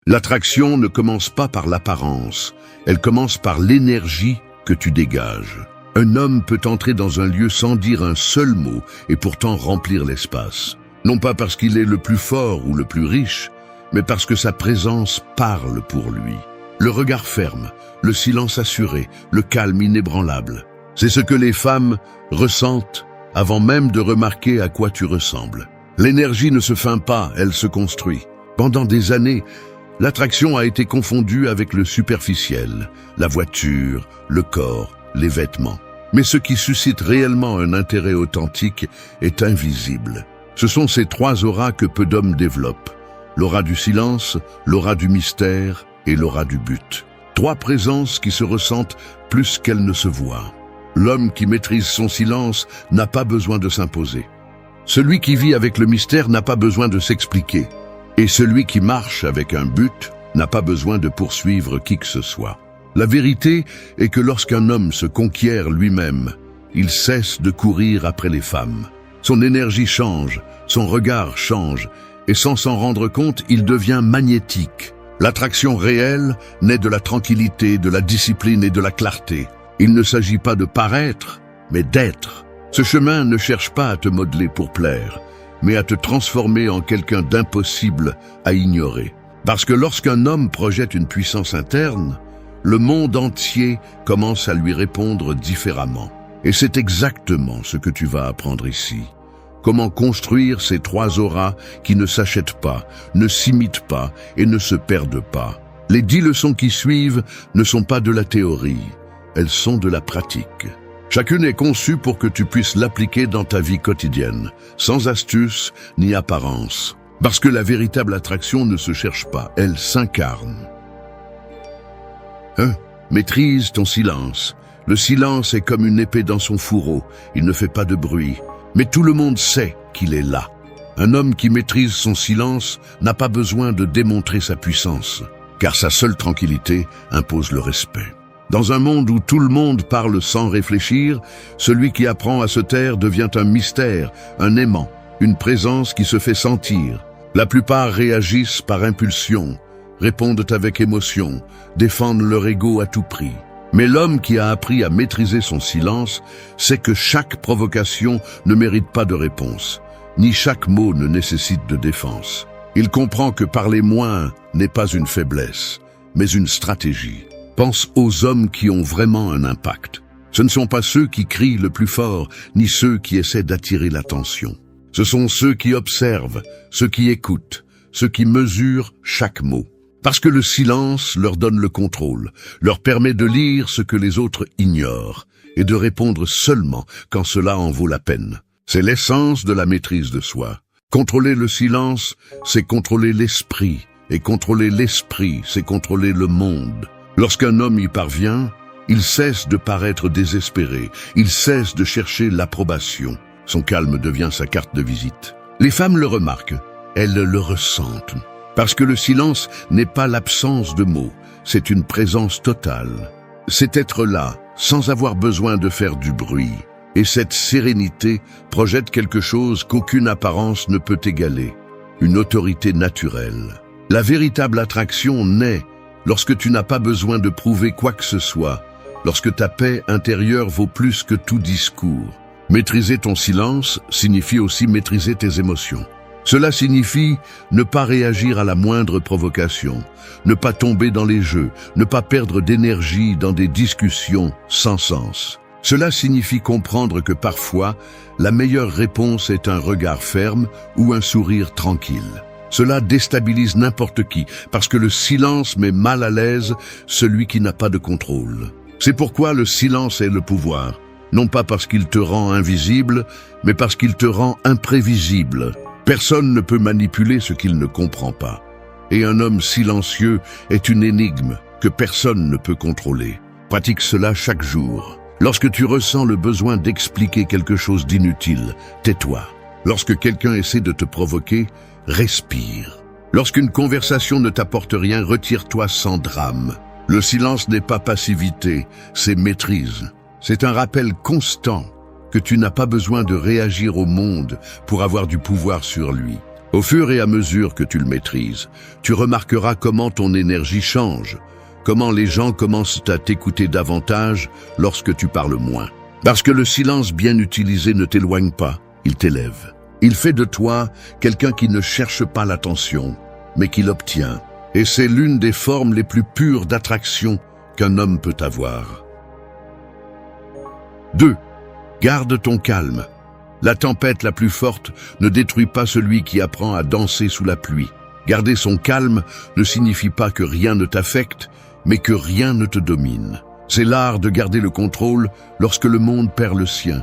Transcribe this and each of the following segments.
L'attraction ne commence pas par l'apparence, elle commence par l'énergie que tu dégages. Un homme peut entrer dans un lieu sans dire un seul mot et pourtant remplir l'espace. Non pas parce qu'il est le plus fort ou le plus riche, mais parce que sa présence parle pour lui. Le regard ferme, le silence assuré, le calme inébranlable. C'est ce que les femmes ressentent avant même de remarquer à quoi tu ressembles. L'énergie ne se feint pas, elle se construit. Pendant des années, l'attraction a été confondue avec le superficiel, la voiture, le corps, les vêtements. Mais ce qui suscite réellement un intérêt authentique est invisible. Ce sont ces trois auras que peu d'hommes développent. L'aura du silence, l'aura du mystère et l'aura du but. Trois présences qui se ressentent plus qu'elles ne se voient. L'homme qui maîtrise son silence n'a pas besoin de s'imposer. Celui qui vit avec le mystère n'a pas besoin de s'expliquer. Et celui qui marche avec un but n'a pas besoin de poursuivre qui que ce soit. La vérité est que lorsqu'un homme se conquiert lui-même, il cesse de courir après les femmes. Son énergie change, son regard change, et sans s'en rendre compte, il devient magnétique. L'attraction réelle naît de la tranquillité, de la discipline et de la clarté. Il ne s'agit pas de paraître, mais d'être. Ce chemin ne cherche pas à te modeler pour plaire, mais à te transformer en quelqu'un d'impossible à ignorer. Parce que lorsqu'un homme projette une puissance interne, le monde entier commence à lui répondre différemment. Et c'est exactement ce que tu vas apprendre ici. Comment construire ces trois auras qui ne s'achètent pas, ne s'imitent pas et ne se perdent pas. Les 10 leçons qui suivent ne sont pas de la théorie, elles sont de la pratique. Chacune est conçue pour que tu puisses l'appliquer dans ta vie quotidienne, sans astuce ni apparence. Parce que la véritable attraction ne se cherche pas, elle s'incarne. 1. Maîtrise ton silence. Le silence est comme une épée dans son fourreau, il ne fait pas de bruit. Mais tout le monde sait qu'il est là. Un homme qui maîtrise son silence n'a pas besoin de démontrer sa puissance, car sa seule tranquillité impose le respect. Dans un monde où tout le monde parle sans réfléchir, celui qui apprend à se taire devient un mystère, un aimant, une présence qui se fait sentir. La plupart réagissent par impulsion, répondent avec émotion, défendent leur ego à tout prix. Mais l'homme qui a appris à maîtriser son silence sait que chaque provocation ne mérite pas de réponse, ni chaque mot ne nécessite de défense. Il comprend que parler moins n'est pas une faiblesse, mais une stratégie. Pense aux hommes qui ont vraiment un impact. Ce ne sont pas ceux qui crient le plus fort, ni ceux qui essaient d'attirer l'attention. Ce sont ceux qui observent, ceux qui écoutent, ceux qui mesurent chaque mot. Parce que le silence leur donne le contrôle, leur permet de lire ce que les autres ignorent et de répondre seulement quand cela en vaut la peine. C'est l'essence de la maîtrise de soi. Contrôler le silence, c'est contrôler l'esprit, et contrôler l'esprit, c'est contrôler le monde. Lorsqu'un homme y parvient, il cesse de paraître désespéré, il cesse de chercher l'approbation. Son calme devient sa carte de visite. Les femmes le remarquent, elles le ressentent. Parce que le silence n'est pas l'absence de mots, c'est une présence totale. C'est être là, sans avoir besoin de faire du bruit. Et cette sérénité projette quelque chose qu'aucune apparence ne peut égaler, une autorité naturelle. La véritable attraction naît lorsque tu n'as pas besoin de prouver quoi que ce soit, lorsque ta paix intérieure vaut plus que tout discours. Maîtriser ton silence signifie aussi maîtriser tes émotions. Cela signifie ne pas réagir à la moindre provocation, ne pas tomber dans les jeux, ne pas perdre d'énergie dans des discussions sans sens. Cela signifie comprendre que parfois, la meilleure réponse est un regard ferme ou un sourire tranquille. Cela déstabilise n'importe qui, parce que le silence met mal à l'aise celui qui n'a pas de contrôle. C'est pourquoi le silence est le pouvoir, non pas parce qu'il te rend invisible, mais parce qu'il te rend imprévisible. Personne ne peut manipuler ce qu'il ne comprend pas. Et un homme silencieux est une énigme que personne ne peut contrôler. Pratique cela chaque jour. Lorsque tu ressens le besoin d'expliquer quelque chose d'inutile, tais-toi. Lorsque quelqu'un essaie de te provoquer, respire. Lorsqu'une conversation ne t'apporte rien, retire-toi sans drame. Le silence n'est pas passivité, c'est maîtrise. C'est un rappel constant que tu n'as pas besoin de réagir au monde pour avoir du pouvoir sur lui. Au fur et à mesure que tu le maîtrises, tu remarqueras comment ton énergie change, comment les gens commencent à t'écouter davantage lorsque tu parles moins. Parce que le silence bien utilisé ne t'éloigne pas, il t'élève. Il fait de toi quelqu'un qui ne cherche pas l'attention, mais qui l'obtient. Et c'est l'une des formes les plus pures d'attraction qu'un homme peut avoir. 2. Garde ton calme. La tempête la plus forte ne détruit pas celui qui apprend à danser sous la pluie. Garder son calme ne signifie pas que rien ne t'affecte, mais que rien ne te domine. C'est l'art de garder le contrôle lorsque le monde perd le sien,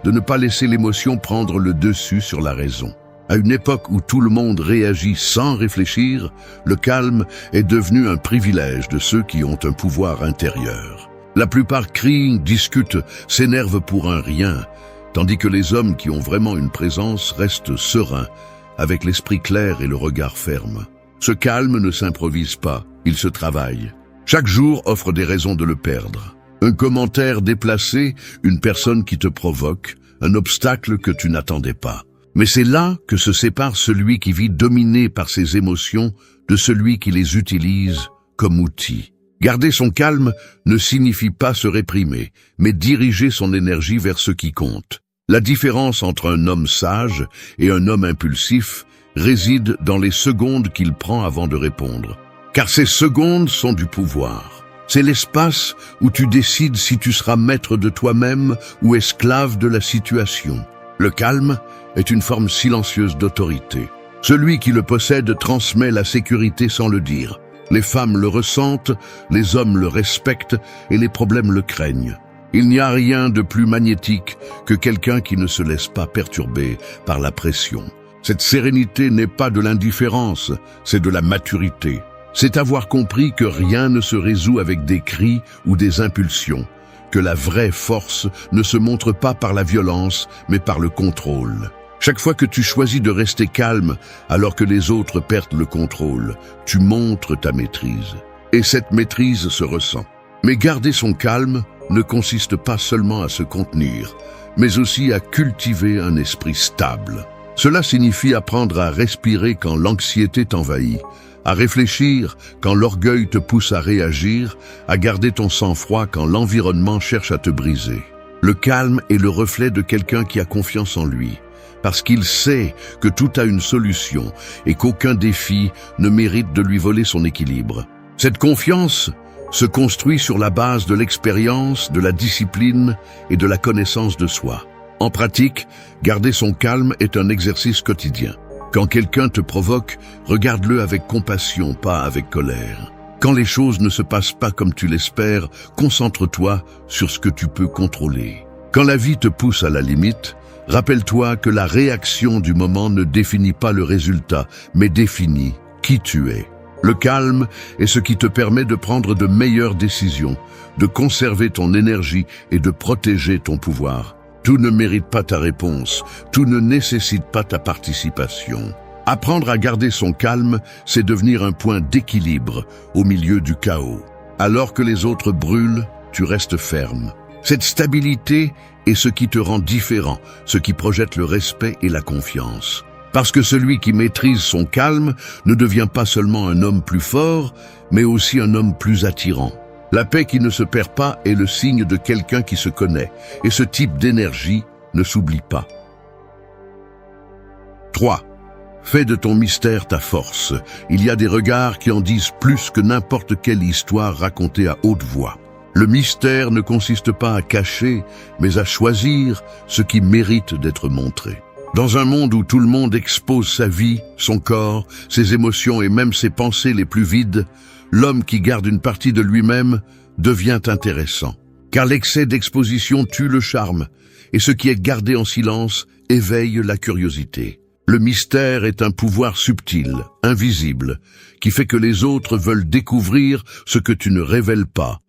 de ne pas laisser l'émotion prendre le dessus sur la raison. À une époque où tout le monde réagit sans réfléchir, le calme est devenu un privilège de ceux qui ont un pouvoir intérieur. La plupart crient, discutent, s'énervent pour un rien, tandis que les hommes qui ont vraiment une présence restent sereins, avec l'esprit clair et le regard ferme. Ce calme ne s'improvise pas, il se travaille. Chaque jour offre des raisons de le perdre. Un commentaire déplacé, une personne qui te provoque, un obstacle que tu n'attendais pas. Mais c'est là que se sépare celui qui vit dominé par ses émotions de celui qui les utilise comme outil. Garder son calme ne signifie pas se réprimer, mais diriger son énergie vers ce qui compte. La différence entre un homme sage et un homme impulsif réside dans les secondes qu'il prend avant de répondre. Car ces secondes sont du pouvoir. C'est l'espace où tu décides si tu seras maître de toi-même ou esclave de la situation. Le calme est une forme silencieuse d'autorité. Celui qui le possède transmet la sécurité sans le dire. Les femmes le ressentent, les hommes le respectent et les problèmes le craignent. Il n'y a rien de plus magnétique que quelqu'un qui ne se laisse pas perturber par la pression. Cette sérénité n'est pas de l'indifférence, c'est de la maturité. C'est avoir compris que rien ne se résout avec des cris ou des impulsions, que la vraie force ne se montre pas par la violence, mais par le contrôle. Chaque fois que tu choisis de rester calme alors que les autres perdent le contrôle, tu montres ta maîtrise. Et cette maîtrise se ressent. Mais garder son calme ne consiste pas seulement à se contenir, mais aussi à cultiver un esprit stable. Cela signifie apprendre à respirer quand l'anxiété t'envahit, à réfléchir quand l'orgueil te pousse à réagir, à garder ton sang-froid quand l'environnement cherche à te briser. Le calme est le reflet de quelqu'un qui a confiance en lui, parce qu'il sait que tout a une solution et qu'aucun défi ne mérite de lui voler son équilibre. Cette confiance se construit sur la base de l'expérience, de la discipline et de la connaissance de soi. En pratique, garder son calme est un exercice quotidien. Quand quelqu'un te provoque, regarde-le avec compassion, pas avec colère. Quand les choses ne se passent pas comme tu l'espères, concentre-toi sur ce que tu peux contrôler. Quand la vie te pousse à la limite, rappelle-toi que la réaction du moment ne définit pas le résultat, mais définit qui tu es. Le calme est ce qui te permet de prendre de meilleures décisions, de conserver ton énergie et de protéger ton pouvoir. Tout ne mérite pas ta réponse, tout ne nécessite pas ta participation. Apprendre à garder son calme, c'est devenir un point d'équilibre au milieu du chaos. Alors que les autres brûlent, tu restes ferme. Cette stabilité est ce qui te rend différent, ce qui projette le respect et la confiance. Parce que celui qui maîtrise son calme ne devient pas seulement un homme plus fort, mais aussi un homme plus attirant. La paix qui ne se perd pas est le signe de quelqu'un qui se connaît, et ce type d'énergie ne s'oublie pas. 3. Fais de ton mystère ta force. Il y a des regards qui en disent plus que n'importe quelle histoire racontée à haute voix. Le mystère ne consiste pas à cacher, mais à choisir ce qui mérite d'être montré. Dans un monde où tout le monde expose sa vie, son corps, ses émotions et même ses pensées les plus vides, l'homme qui garde une partie de lui-même devient intéressant. Car l'excès d'exposition tue le charme, et ce qui est gardé en silence éveille la curiosité. Le mystère est un pouvoir subtil, invisible, qui fait que les autres veulent découvrir ce que tu ne révèles pas,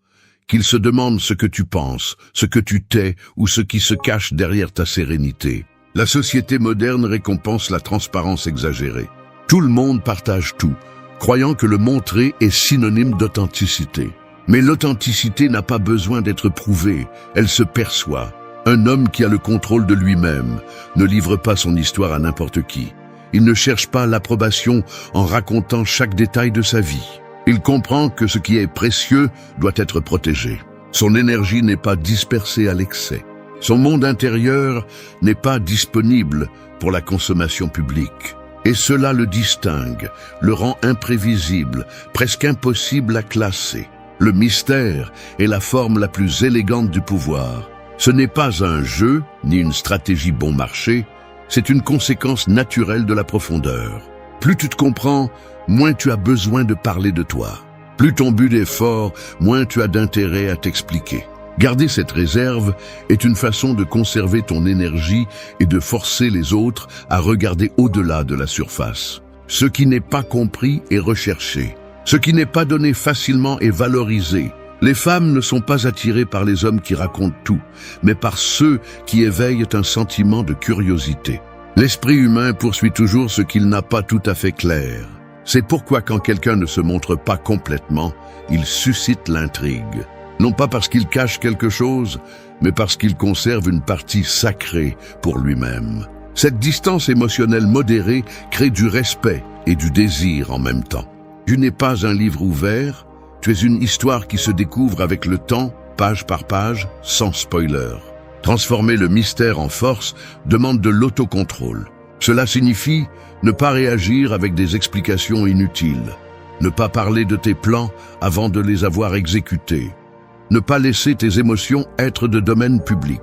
qu'ils se demandent ce que tu penses, ce que tu tais ou ce qui se cache derrière ta sérénité. La société moderne récompense la transparence exagérée. Tout le monde partage tout, croyant que le montrer est synonyme d'authenticité. Mais l'authenticité n'a pas besoin d'être prouvée, elle se perçoit. Un homme qui a le contrôle de lui-même ne livre pas son histoire à n'importe qui. Il ne cherche pas l'approbation en racontant chaque détail de sa vie. Il comprend que ce qui est précieux doit être protégé. Son énergie n'est pas dispersée à l'excès. Son monde intérieur n'est pas disponible pour la consommation publique. Et cela le distingue, le rend imprévisible, presque impossible à classer. Le mystère est la forme la plus élégante du pouvoir. Ce n'est pas un jeu, ni une stratégie bon marché, c'est une conséquence naturelle de la profondeur. Plus tu te comprends, moins tu as besoin de parler de toi. Plus ton but est fort, moins tu as d'intérêt à t'expliquer. Garder cette réserve est une façon de conserver ton énergie et de forcer les autres à regarder au-delà de la surface. Ce qui n'est pas compris est recherché. Ce qui n'est pas donné facilement est valorisé. Les femmes ne sont pas attirées par les hommes qui racontent tout, mais par ceux qui éveillent un sentiment de curiosité. L'esprit humain poursuit toujours ce qu'il n'a pas tout à fait clair. C'est pourquoi quand quelqu'un ne se montre pas complètement, il suscite l'intrigue. Non pas parce qu'il cache quelque chose, mais parce qu'il conserve une partie sacrée pour lui-même. Cette distance émotionnelle modérée crée du respect et du désir en même temps. Tu n'es pas un livre ouvert, tu es une histoire qui se découvre avec le temps, page par page, sans spoiler. Transformer le mystère en force demande de l'autocontrôle. Cela signifie ne pas réagir avec des explications inutiles, ne pas parler de tes plans avant de les avoir exécutés, ne pas laisser tes émotions être de domaine public.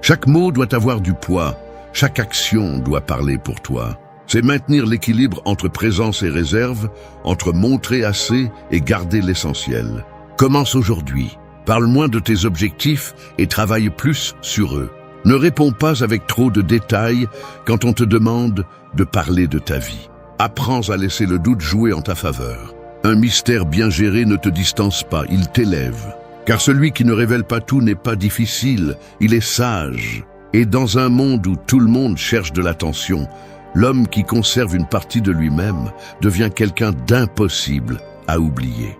Chaque mot doit avoir du poids, chaque action doit parler pour toi. C'est maintenir l'équilibre entre présence et réserve, entre montrer assez et garder l'essentiel. Commence aujourd'hui. Parle moins de tes objectifs et travaille plus sur eux. Ne réponds pas avec trop de détails quand on te demande de parler de ta vie. Apprends à laisser le doute jouer en ta faveur. Un mystère bien géré ne te distance pas, il t'élève. Car celui qui ne révèle pas tout n'est pas difficile, il est sage. Et dans un monde où tout le monde cherche de l'attention, l'homme qui conserve une partie de lui-même devient quelqu'un d'impossible à oublier.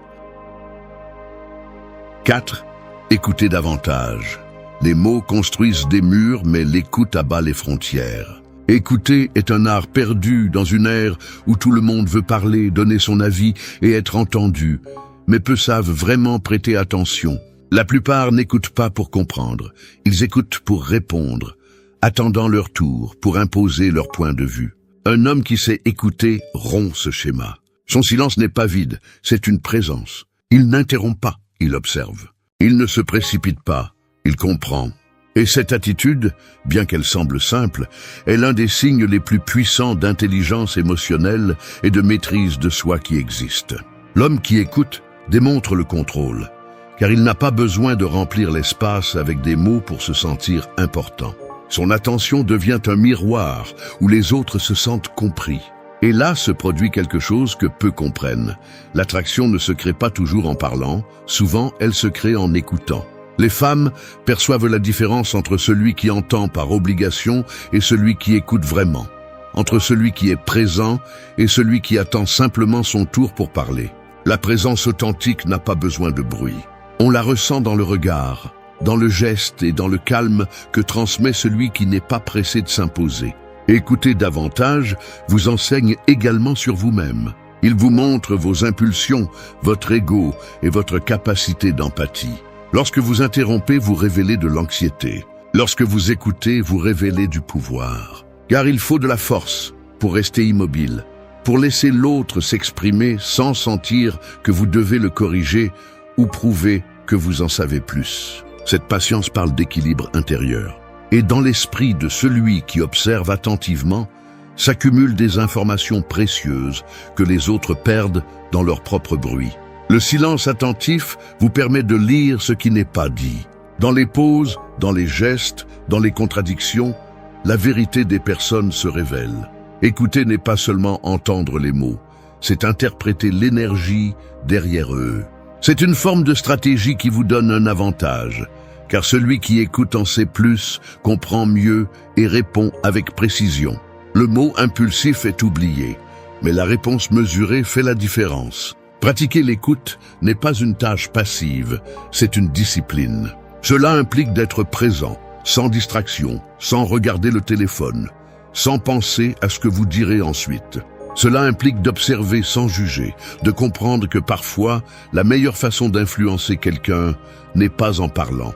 4. Écoutez davantage. Les mots construisent des murs, mais l'écoute abat les frontières. Écouter est un art perdu dans une ère où tout le monde veut parler, donner son avis et être entendu, mais peu savent vraiment prêter attention. La plupart n'écoutent pas pour comprendre, ils écoutent pour répondre, attendant leur tour, pour imposer leur point de vue. Un homme qui sait écouter rompt ce schéma. Son silence n'est pas vide, c'est une présence. Il n'interrompt pas, il observe. Il ne se précipite pas, il comprend. Et cette attitude, bien qu'elle semble simple, est l'un des signes les plus puissants d'intelligence émotionnelle et de maîtrise de soi qui existent. L'homme qui écoute démontre le contrôle, car il n'a pas besoin de remplir l'espace avec des mots pour se sentir important. Son attention devient un miroir où les autres se sentent compris. Et là se produit quelque chose que peu comprennent. L'attraction ne se crée pas toujours en parlant, souvent elle se crée en écoutant. Les femmes perçoivent la différence entre celui qui entend par obligation et celui qui écoute vraiment, entre celui qui est présent et celui qui attend simplement son tour pour parler. La présence authentique n'a pas besoin de bruit. On la ressent dans le regard, dans le geste et dans le calme que transmet celui qui n'est pas pressé de s'imposer. Écouter davantage vous enseigne également sur vous-même. Il vous montre vos impulsions, votre ego et votre capacité d'empathie. Lorsque vous interrompez, vous révélez de l'anxiété. Lorsque vous écoutez, vous révélez du pouvoir. Car il faut de la force pour rester immobile, pour laisser l'autre s'exprimer sans sentir que vous devez le corriger ou prouver que vous en savez plus. Cette patience parle d'équilibre intérieur. Et dans l'esprit de celui qui observe attentivement, s'accumulent des informations précieuses que les autres perdent dans leur propre bruit. Le silence attentif vous permet de lire ce qui n'est pas dit. Dans les pauses, dans les gestes, dans les contradictions, la vérité des personnes se révèle. Écouter n'est pas seulement entendre les mots, c'est interpréter l'énergie derrière eux. C'est une forme de stratégie qui vous donne un avantage, car celui qui écoute en sait plus, comprend mieux et répond avec précision. Le mot impulsif est oublié, mais la réponse mesurée fait la différence. Pratiquer l'écoute n'est pas une tâche passive, c'est une discipline. Cela implique d'être présent, sans distraction, sans regarder le téléphone. sans penser à ce que vous direz ensuite. Cela implique d'observer sans juger, de comprendre que parfois, la meilleure façon d'influencer quelqu'un n'est pas en parlant,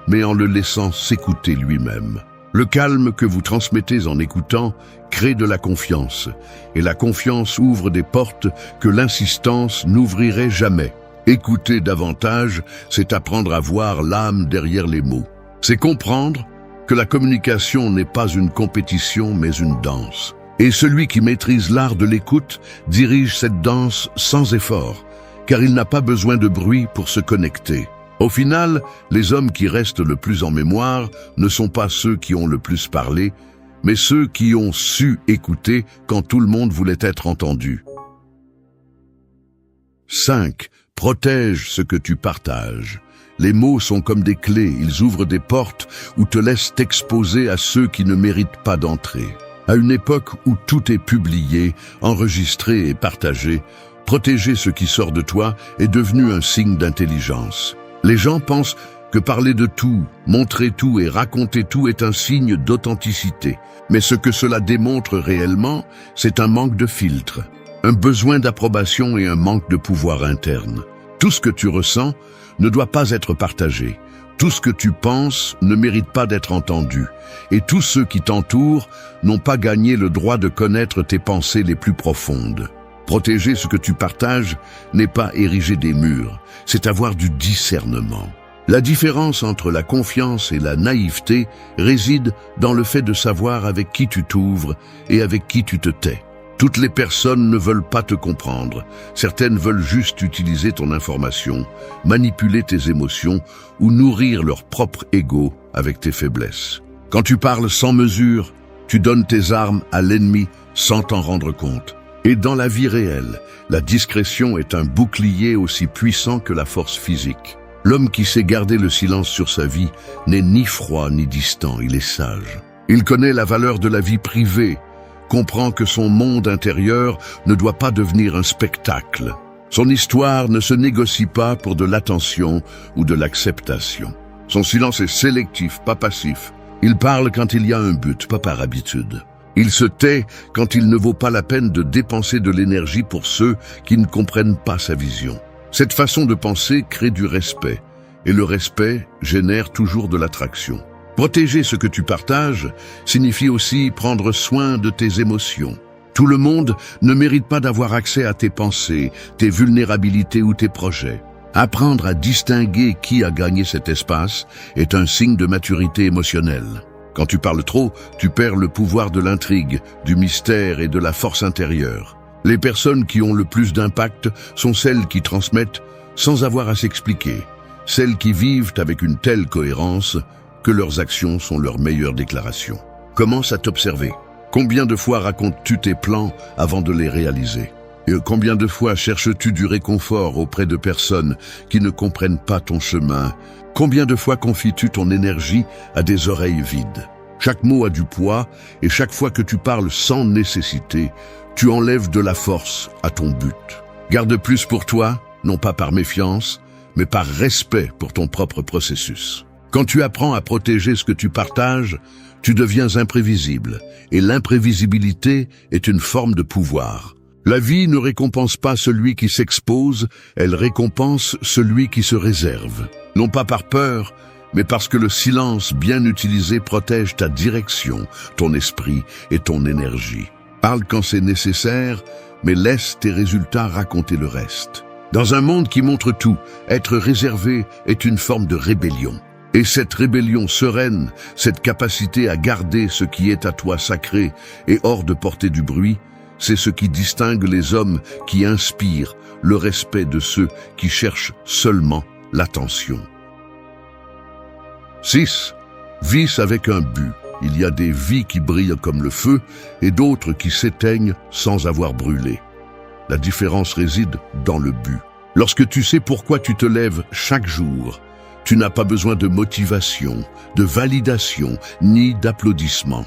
mais en le laissant s'écouter lui-même. Le calme que vous transmettez en écoutant crée de la confiance, et la confiance ouvre des portes que l'insistance n'ouvrirait jamais. Écouter davantage, c'est apprendre à voir l'âme derrière les mots. C'est comprendre que la communication n'est pas une compétition, mais une danse. Et celui qui maîtrise l'art de l'écoute dirige cette danse sans effort, car il n'a pas besoin de bruit pour se connecter. Au final, les hommes qui restent le plus en mémoire ne sont pas ceux qui ont le plus parlé, mais ceux qui ont su écouter quand tout le monde voulait être entendu. 5. Protège ce que tu partages. Les mots sont comme des clés, ils ouvrent des portes ou te laissent t'exposer à ceux qui ne méritent pas d'entrer. À une époque où tout est publié, enregistré et partagé, protéger ce qui sort de toi est devenu un signe d'intelligence. Les gens pensent que parler de tout, montrer tout et raconter tout est un signe d'authenticité. Mais ce que cela démontre réellement, c'est un manque de filtre, un besoin d'approbation et un manque de pouvoir interne. Tout ce que tu ressens ne doit pas être partagé. Tout ce que tu penses ne mérite pas d'être entendu. Et tous ceux qui t'entourent n'ont pas gagné le droit de connaître tes pensées les plus profondes. Protéger ce que tu partages n'est pas ériger des murs, c'est avoir du discernement. La différence entre la confiance et la naïveté réside dans le fait de savoir avec qui tu t'ouvres et avec qui tu te tais. Toutes les personnes ne veulent pas te comprendre. Certaines veulent juste utiliser ton information, manipuler tes émotions ou nourrir leur propre ego avec tes faiblesses. Quand tu parles sans mesure, tu donnes tes armes à l'ennemi sans t'en rendre compte. Et dans la vie réelle, la discrétion est un bouclier aussi puissant que la force physique. L'homme qui sait garder le silence sur sa vie n'est ni froid ni distant, il est sage. Il connaît la valeur de la vie privée, comprend que son monde intérieur ne doit pas devenir un spectacle. Son histoire ne se négocie pas pour de l'attention ou de l'acceptation. Son silence est sélectif, pas passif. Il parle quand il y a un but, pas par habitude. Il se tait quand il ne vaut pas la peine de dépenser de l'énergie pour ceux qui ne comprennent pas sa vision. Cette façon de penser crée du respect, et le respect génère toujours de l'attraction. Protéger ce que tu partages signifie aussi prendre soin de tes émotions. Tout le monde ne mérite pas d'avoir accès à tes pensées, tes vulnérabilités ou tes projets. Apprendre à distinguer qui a gagné cet espace est un signe de maturité émotionnelle. Quand tu parles trop, tu perds le pouvoir de l'intrigue, du mystère et de la force intérieure. Les personnes qui ont le plus d'impact sont celles qui transmettent sans avoir à s'expliquer, celles qui vivent avec une telle cohérence que leurs actions sont leurs meilleures déclarations. Commence à t'observer. Combien de fois racontes-tu tes plans avant de les réaliser? Et combien de fois cherches-tu du réconfort auprès de personnes qui ne comprennent pas ton chemin? Combien de fois confies-tu ton énergie à des oreilles vides? Chaque mot a du poids, et chaque fois que tu parles sans nécessité, tu enlèves de la force à ton but. Garde plus pour toi, non pas par méfiance, mais par respect pour ton propre processus. Quand tu apprends à protéger ce que tu partages, tu deviens imprévisible, et l'imprévisibilité est une forme de pouvoir. La vie ne récompense pas celui qui s'expose, elle récompense celui qui se réserve. Non pas par peur, mais parce que le silence bien utilisé protège ta direction, ton esprit et ton énergie. Parle quand c'est nécessaire, mais laisse tes résultats raconter le reste. Dans un monde qui montre tout, être réservé est une forme de rébellion. Et cette rébellion sereine, cette capacité à garder ce qui est à toi sacré et hors de portée du bruit, c'est ce qui distingue les hommes qui inspirent le respect de ceux qui cherchent seulement l'attention. 6. Vice avec un but. Il y a des vies qui brillent comme le feu et d'autres qui s'éteignent sans avoir brûlé. La différence réside dans le but. Lorsque tu sais pourquoi tu te lèves chaque jour, tu n'as pas besoin de motivation, de validation, ni d'applaudissements.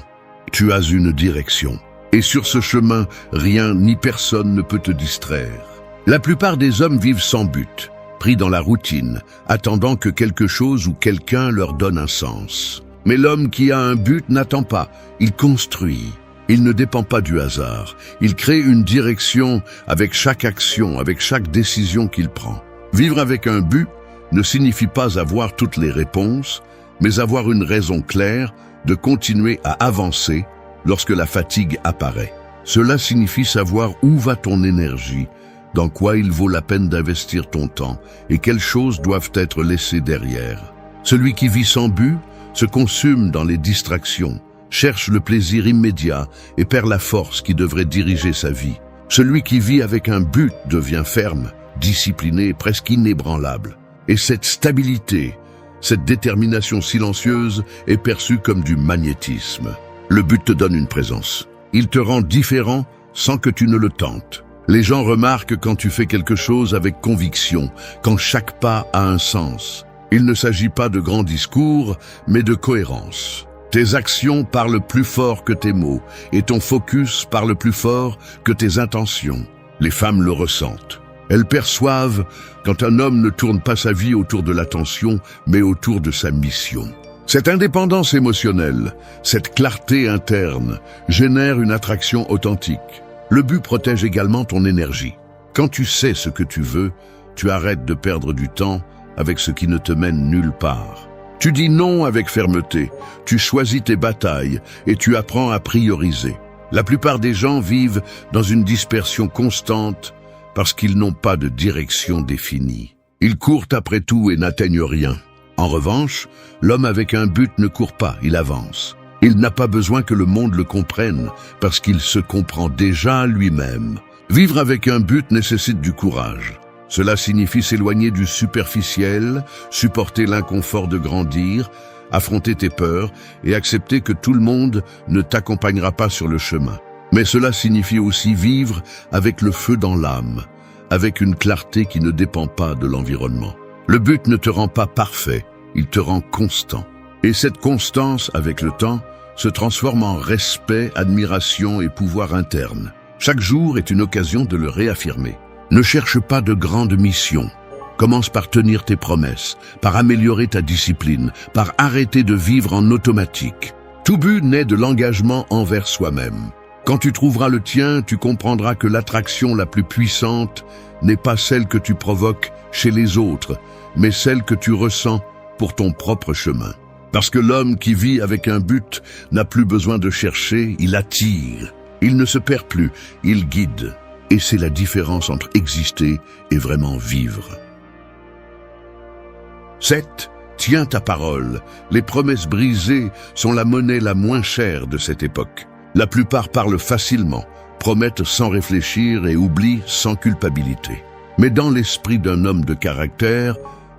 Tu as une direction. Et sur ce chemin, rien ni personne ne peut te distraire. La plupart des hommes vivent sans but, pris dans la routine, attendant que quelque chose ou quelqu'un leur donne un sens. Mais l'homme qui a un but n'attend pas, il construit. Il ne dépend pas du hasard. Il crée une direction avec chaque action, avec chaque décision qu'il prend. Vivre avec un but ne signifie pas avoir toutes les réponses, mais avoir une raison claire de continuer à avancer lorsque la fatigue apparaît. Cela signifie savoir où va ton énergie, dans quoi il vaut la peine d'investir ton temps et quelles choses doivent être laissées derrière. Celui qui vit sans but se consume dans les distractions, cherche le plaisir immédiat et perd la force qui devrait diriger sa vie. Celui qui vit avec un but devient ferme, discipliné, presque inébranlable. Et cette stabilité, cette détermination silencieuse est perçue comme du magnétisme. Le but te donne une présence. Il te rend différent sans que tu ne le tentes. Les gens remarquent quand tu fais quelque chose avec conviction, quand chaque pas a un sens. Il ne s'agit pas de grands discours, mais de cohérence. Tes actions parlent plus fort que tes mots, et ton focus parle plus fort que tes intentions. Les femmes le ressentent. Elles perçoivent quand un homme ne tourne pas sa vie autour de l'attention, mais autour de sa mission. Cette indépendance émotionnelle, cette clarté interne, génère une attraction authentique. Le but protège également ton énergie. Quand tu sais ce que tu veux, tu arrêtes de perdre du temps avec ce qui ne te mène nulle part. Tu dis non avec fermeté, tu choisis tes batailles et tu apprends à prioriser. La plupart des gens vivent dans une dispersion constante parce qu'ils n'ont pas de direction définie. Ils courent après tout et n'atteignent rien. En revanche, l'homme avec un but ne court pas, il avance. Il n'a pas besoin que le monde le comprenne parce qu'il se comprend déjà lui-même. Vivre avec un but nécessite du courage. Cela signifie s'éloigner du superficiel, supporter l'inconfort de grandir, affronter tes peurs et accepter que tout le monde ne t'accompagnera pas sur le chemin. Mais cela signifie aussi vivre avec le feu dans l'âme, avec une clarté qui ne dépend pas de l'environnement. Le but ne te rend pas parfait, il te rend constant. Et cette constance, avec le temps, se transforme en respect, admiration et pouvoir interne. Chaque jour est une occasion de le réaffirmer. Ne cherche pas de grandes missions. Commence par tenir tes promesses, par améliorer ta discipline, par arrêter de vivre en automatique. Tout but naît de l'engagement envers soi-même. Quand tu trouveras le tien, tu comprendras que l'attraction la plus puissante n'est pas celle que tu provoques chez les autres, mais celle que tu ressens pour ton propre chemin. Parce que l'homme qui vit avec un but n'a plus besoin de chercher, il attire. Il ne se perd plus, il guide. Et c'est la différence entre exister et vraiment vivre. 7. Tiens ta parole. Les promesses brisées sont la monnaie la moins chère de cette époque. La plupart parlent facilement, promettent sans réfléchir et oublient sans culpabilité. Mais dans l'esprit d'un homme de caractère,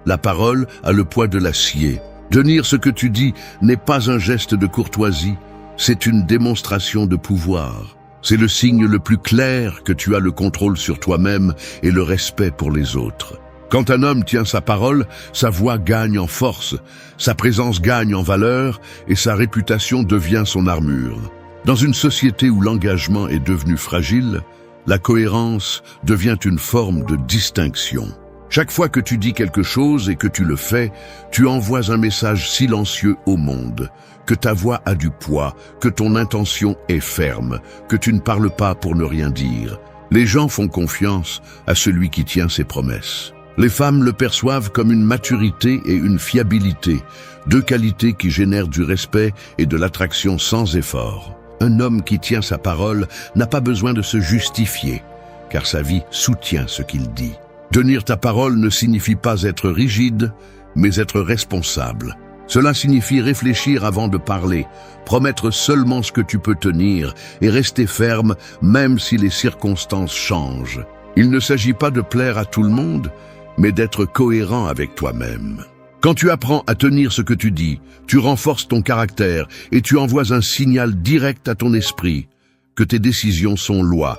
la parole a le poids de l'acier. Tenir ce que tu dis n'est pas un geste de courtoisie, c'est une démonstration de pouvoir. C'est le signe le plus clair que tu as le contrôle sur toi-même et le respect pour les autres. Quand un homme tient sa parole, sa voix gagne en force, sa présence gagne en valeur et sa réputation devient son armure. Dans une société où l'engagement est devenu fragile, la cohérence devient une forme de distinction. Chaque fois que tu dis quelque chose et que tu le fais, tu envoies un message silencieux au monde, que ta voix a du poids, que ton intention est ferme, que tu ne parles pas pour ne rien dire. Les gens font confiance à celui qui tient ses promesses. Les femmes le perçoivent comme une maturité et une fiabilité, deux qualités qui génèrent du respect et de l'attraction sans effort. Un homme qui tient sa parole n'a pas besoin de se justifier, car sa vie soutient ce qu'il dit. Tenir ta parole ne signifie pas être rigide, mais être responsable. Cela signifie réfléchir avant de parler, promettre seulement ce que tu peux tenir et rester ferme même si les circonstances changent. Il ne s'agit pas de plaire à tout le monde, mais d'être cohérent avec toi-même. Quand tu apprends à tenir ce que tu dis, tu renforces ton caractère et tu envoies un signal direct à ton esprit que tes décisions sont loi,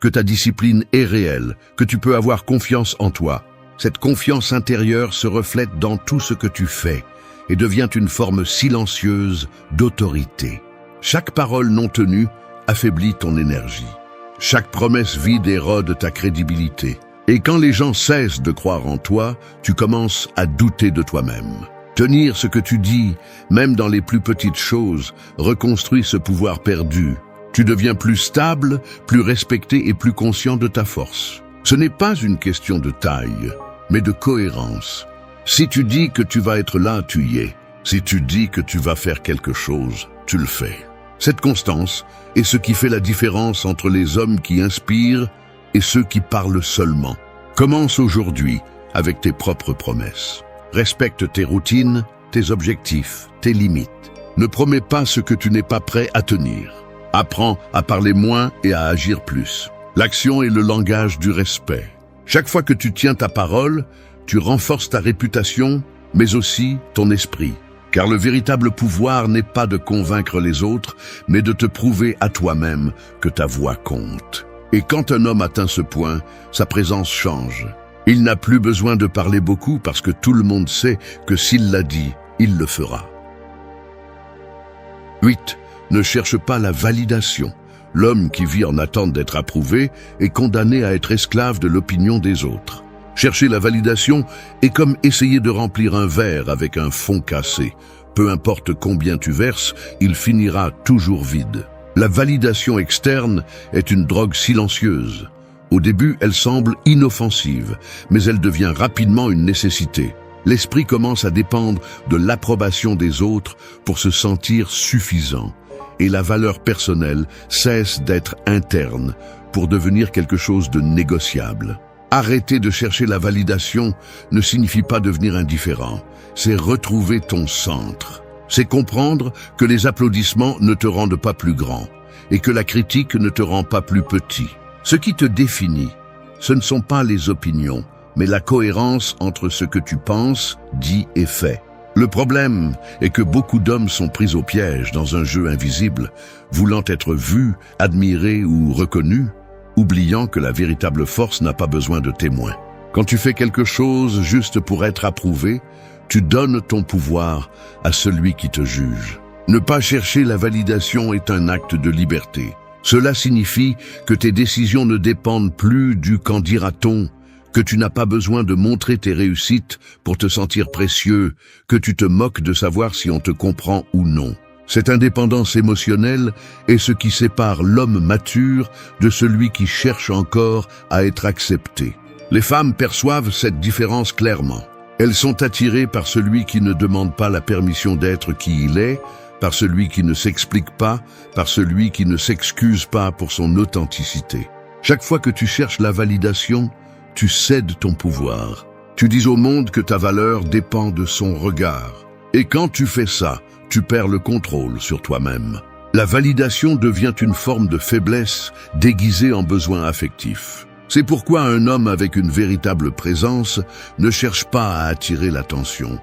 que ta discipline est réelle, que tu peux avoir confiance en toi. Cette confiance intérieure se reflète dans tout ce que tu fais et devient une forme silencieuse d'autorité. Chaque parole non tenue affaiblit ton énergie. Chaque promesse vide érode ta crédibilité. Et quand les gens cessent de croire en toi, tu commences à douter de toi-même. Tenir ce que tu dis, même dans les plus petites choses, reconstruit ce pouvoir perdu. Tu deviens plus stable, plus respecté et plus conscient de ta force. Ce n'est pas une question de taille, mais de cohérence. Si tu dis que tu vas être là, tu y es. Si tu dis que tu vas faire quelque chose, tu le fais. Cette constance est ce qui fait la différence entre les hommes qui inspirent et ceux qui parlent seulement. Commence aujourd'hui avec tes propres promesses. Respecte tes routines, tes objectifs, tes limites. Ne promets pas ce que tu n'es pas prêt à tenir. Apprends à parler moins et à agir plus. L'action est le langage du respect. Chaque fois que tu tiens ta parole, tu renforces ta réputation, mais aussi ton esprit. Car le véritable pouvoir n'est pas de convaincre les autres, mais de te prouver à toi-même que ta voix compte. Et quand un homme atteint ce point, sa présence change. Il n'a plus besoin de parler beaucoup parce que tout le monde sait que s'il l'a dit, il le fera. 8. Ne cherche pas la validation. L'homme qui vit en attente d'être approuvé est condamné à être esclave de l'opinion des autres. Chercher la validation est comme essayer de remplir un verre avec un fond cassé. Peu importe combien tu verses, il finira toujours vide. La validation externe est une drogue silencieuse. Au début, elle semble inoffensive, mais elle devient rapidement une nécessité. L'esprit commence à dépendre de l'approbation des autres pour se sentir suffisant. Et la valeur personnelle cesse d'être interne pour devenir quelque chose de négociable. Arrêter de chercher la validation ne signifie pas devenir indifférent, c'est retrouver ton centre. C'est comprendre que les applaudissements ne te rendent pas plus grand et que la critique ne te rend pas plus petit. Ce qui te définit, ce ne sont pas les opinions, mais la cohérence entre ce que tu penses, dis et fais. Le problème est que beaucoup d'hommes sont pris au piège dans un jeu invisible, voulant être vus, admirés ou reconnus, oubliant que la véritable force n'a pas besoin de témoins. Quand tu fais quelque chose juste pour être approuvé, tu donnes ton pouvoir à celui qui te juge. Ne pas chercher la validation est un acte de liberté. Cela signifie que tes décisions ne dépendent plus du « qu'en dira-t-on », que tu n'as pas besoin de montrer tes réussites pour te sentir précieux, que tu te moques de savoir si on te comprend ou non. Cette indépendance émotionnelle est ce qui sépare l'homme mature de celui qui cherche encore à être accepté. Les femmes perçoivent cette différence clairement. Elles sont attirées par celui qui ne demande pas la permission d'être qui il est, par celui qui ne s'explique pas, par celui qui ne s'excuse pas pour son authenticité. Chaque fois que tu cherches la validation, tu cèdes ton pouvoir. Tu dis au monde que ta valeur dépend de son regard. Et quand tu fais ça, tu perds le contrôle sur toi-même. La validation devient une forme de faiblesse déguisée en besoin affectif. C'est pourquoi un homme avec une véritable présence ne cherche pas à attirer l'attention.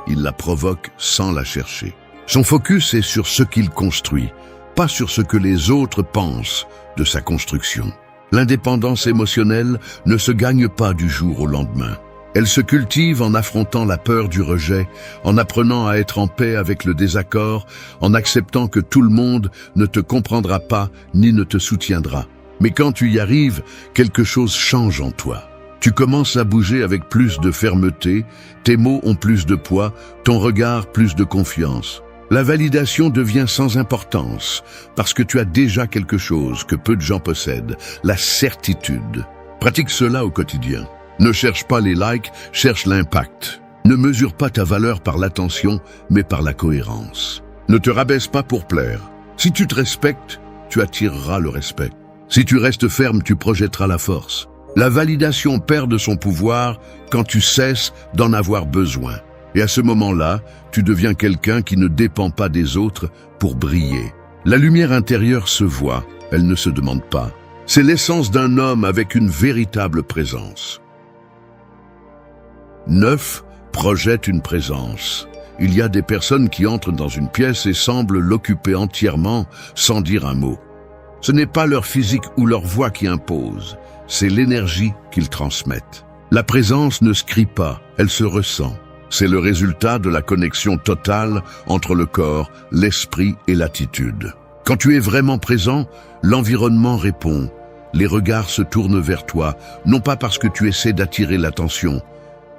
Il la provoque sans la chercher. Son focus est sur ce qu'il construit, pas sur ce que les autres pensent de sa construction. L'indépendance émotionnelle ne se gagne pas du jour au lendemain. Elle se cultive en affrontant la peur du rejet, en apprenant à être en paix avec le désaccord, en acceptant que tout le monde ne te comprendra pas ni ne te soutiendra. Mais quand tu y arrives, quelque chose change en toi. Tu commences à bouger avec plus de fermeté, tes mots ont plus de poids, ton regard plus de confiance. La validation devient sans importance, parce que tu as déjà quelque chose que peu de gens possèdent, la certitude. Pratique cela au quotidien. Ne cherche pas les likes, cherche l'impact. Ne mesure pas ta valeur par l'attention, mais par la cohérence. Ne te rabaisse pas pour plaire. Si tu te respectes, tu attireras le respect. Si tu restes ferme, tu projetteras la force. La validation perd de son pouvoir quand tu cesses d'en avoir besoin. Et à ce moment-là, tu deviens quelqu'un qui ne dépend pas des autres pour briller. La lumière intérieure se voit, elle ne se demande pas. C'est l'essence d'un homme avec une véritable présence. 9. Projette une présence. Il y a des personnes qui entrent dans une pièce et semblent l'occuper entièrement sans dire un mot. Ce n'est pas leur physique ou leur voix qui impose, c'est l'énergie qu'ils transmettent. La présence ne se crie pas, elle se ressent. C'est le résultat de la connexion totale entre le corps, l'esprit et l'attitude. Quand tu es vraiment présent, l'environnement répond. Les regards se tournent vers toi, non pas parce que tu essaies d'attirer l'attention,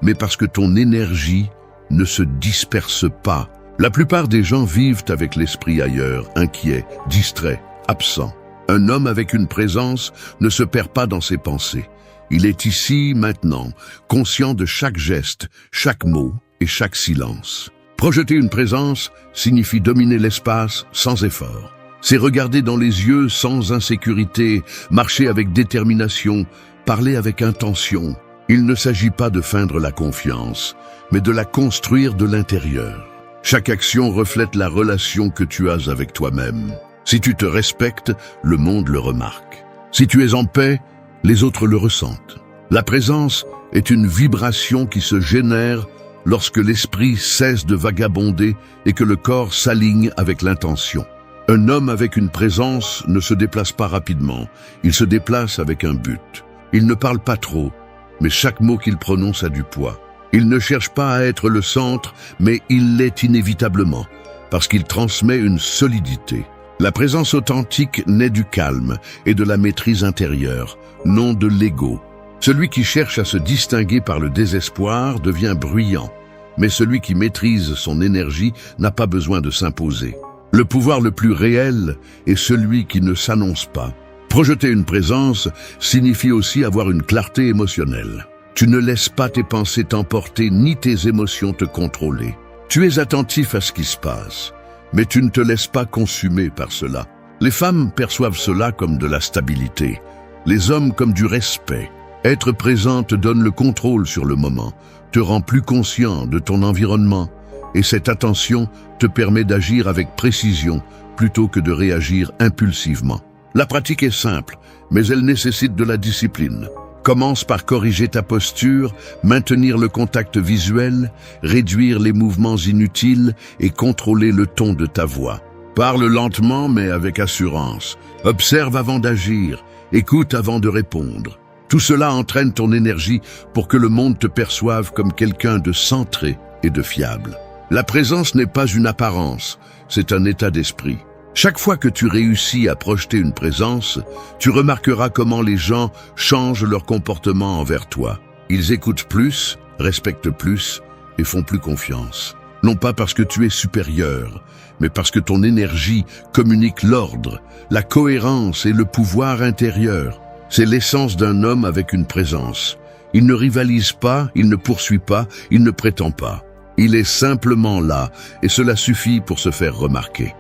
mais parce que ton énergie ne se disperse pas. La plupart des gens vivent avec l'esprit ailleurs, inquiets, distraits, absents. Un homme avec une présence ne se perd pas dans ses pensées. Il est ici, maintenant, conscient de chaque geste, chaque mot et chaque silence. Projeter une présence signifie dominer l'espace sans effort. C'est regarder dans les yeux sans insécurité, marcher avec détermination, parler avec intention. Il ne s'agit pas de feindre la confiance, mais de la construire de l'intérieur. Chaque action reflète la relation que tu as avec toi-même. Si tu te respectes, le monde le remarque. Si tu es en paix, les autres le ressentent. La présence est une vibration qui se génère lorsque l'esprit cesse de vagabonder et que le corps s'aligne avec l'intention. Un homme avec une présence ne se déplace pas rapidement, il se déplace avec un but. Il ne parle pas trop, mais chaque mot qu'il prononce a du poids. Il ne cherche pas à être le centre, mais il l'est inévitablement, parce qu'il transmet une solidité. La présence authentique naît du calme et de la maîtrise intérieure, non de l'ego. Celui qui cherche à se distinguer par le désespoir devient bruyant, mais celui qui maîtrise son énergie n'a pas besoin de s'imposer. Le pouvoir le plus réel est celui qui ne s'annonce pas. Projeter une présence signifie aussi avoir une clarté émotionnelle. Tu ne laisses pas tes pensées t'emporter ni tes émotions te contrôler. Tu es attentif à ce qui se passe, mais tu ne te laisses pas consumer par cela. Les femmes perçoivent cela comme de la stabilité, les hommes comme du respect. Être présent te donne le contrôle sur le moment, te rend plus conscient de ton environnement, et cette attention te permet d'agir avec précision plutôt que de réagir impulsivement. La pratique est simple, mais elle nécessite de la discipline. Commence par corriger ta posture, maintenir le contact visuel, réduire les mouvements inutiles et contrôler le ton de ta voix. Parle lentement mais avec assurance. Observe avant d'agir, écoute avant de répondre. Tout cela entraîne ton énergie pour que le monde te perçoive comme quelqu'un de centré et de fiable. La présence n'est pas une apparence, c'est un état d'esprit. Chaque fois que tu réussis à projeter une présence, tu remarqueras comment les gens changent leur comportement envers toi. Ils écoutent plus, respectent plus et font plus confiance. Non pas parce que tu es supérieur, mais parce que ton énergie communique l'ordre, la cohérence et le pouvoir intérieur. C'est l'essence d'un homme avec une présence. Il ne rivalise pas, il ne poursuit pas, il ne prétend pas. Il est simplement là et cela suffit pour se faire remarquer.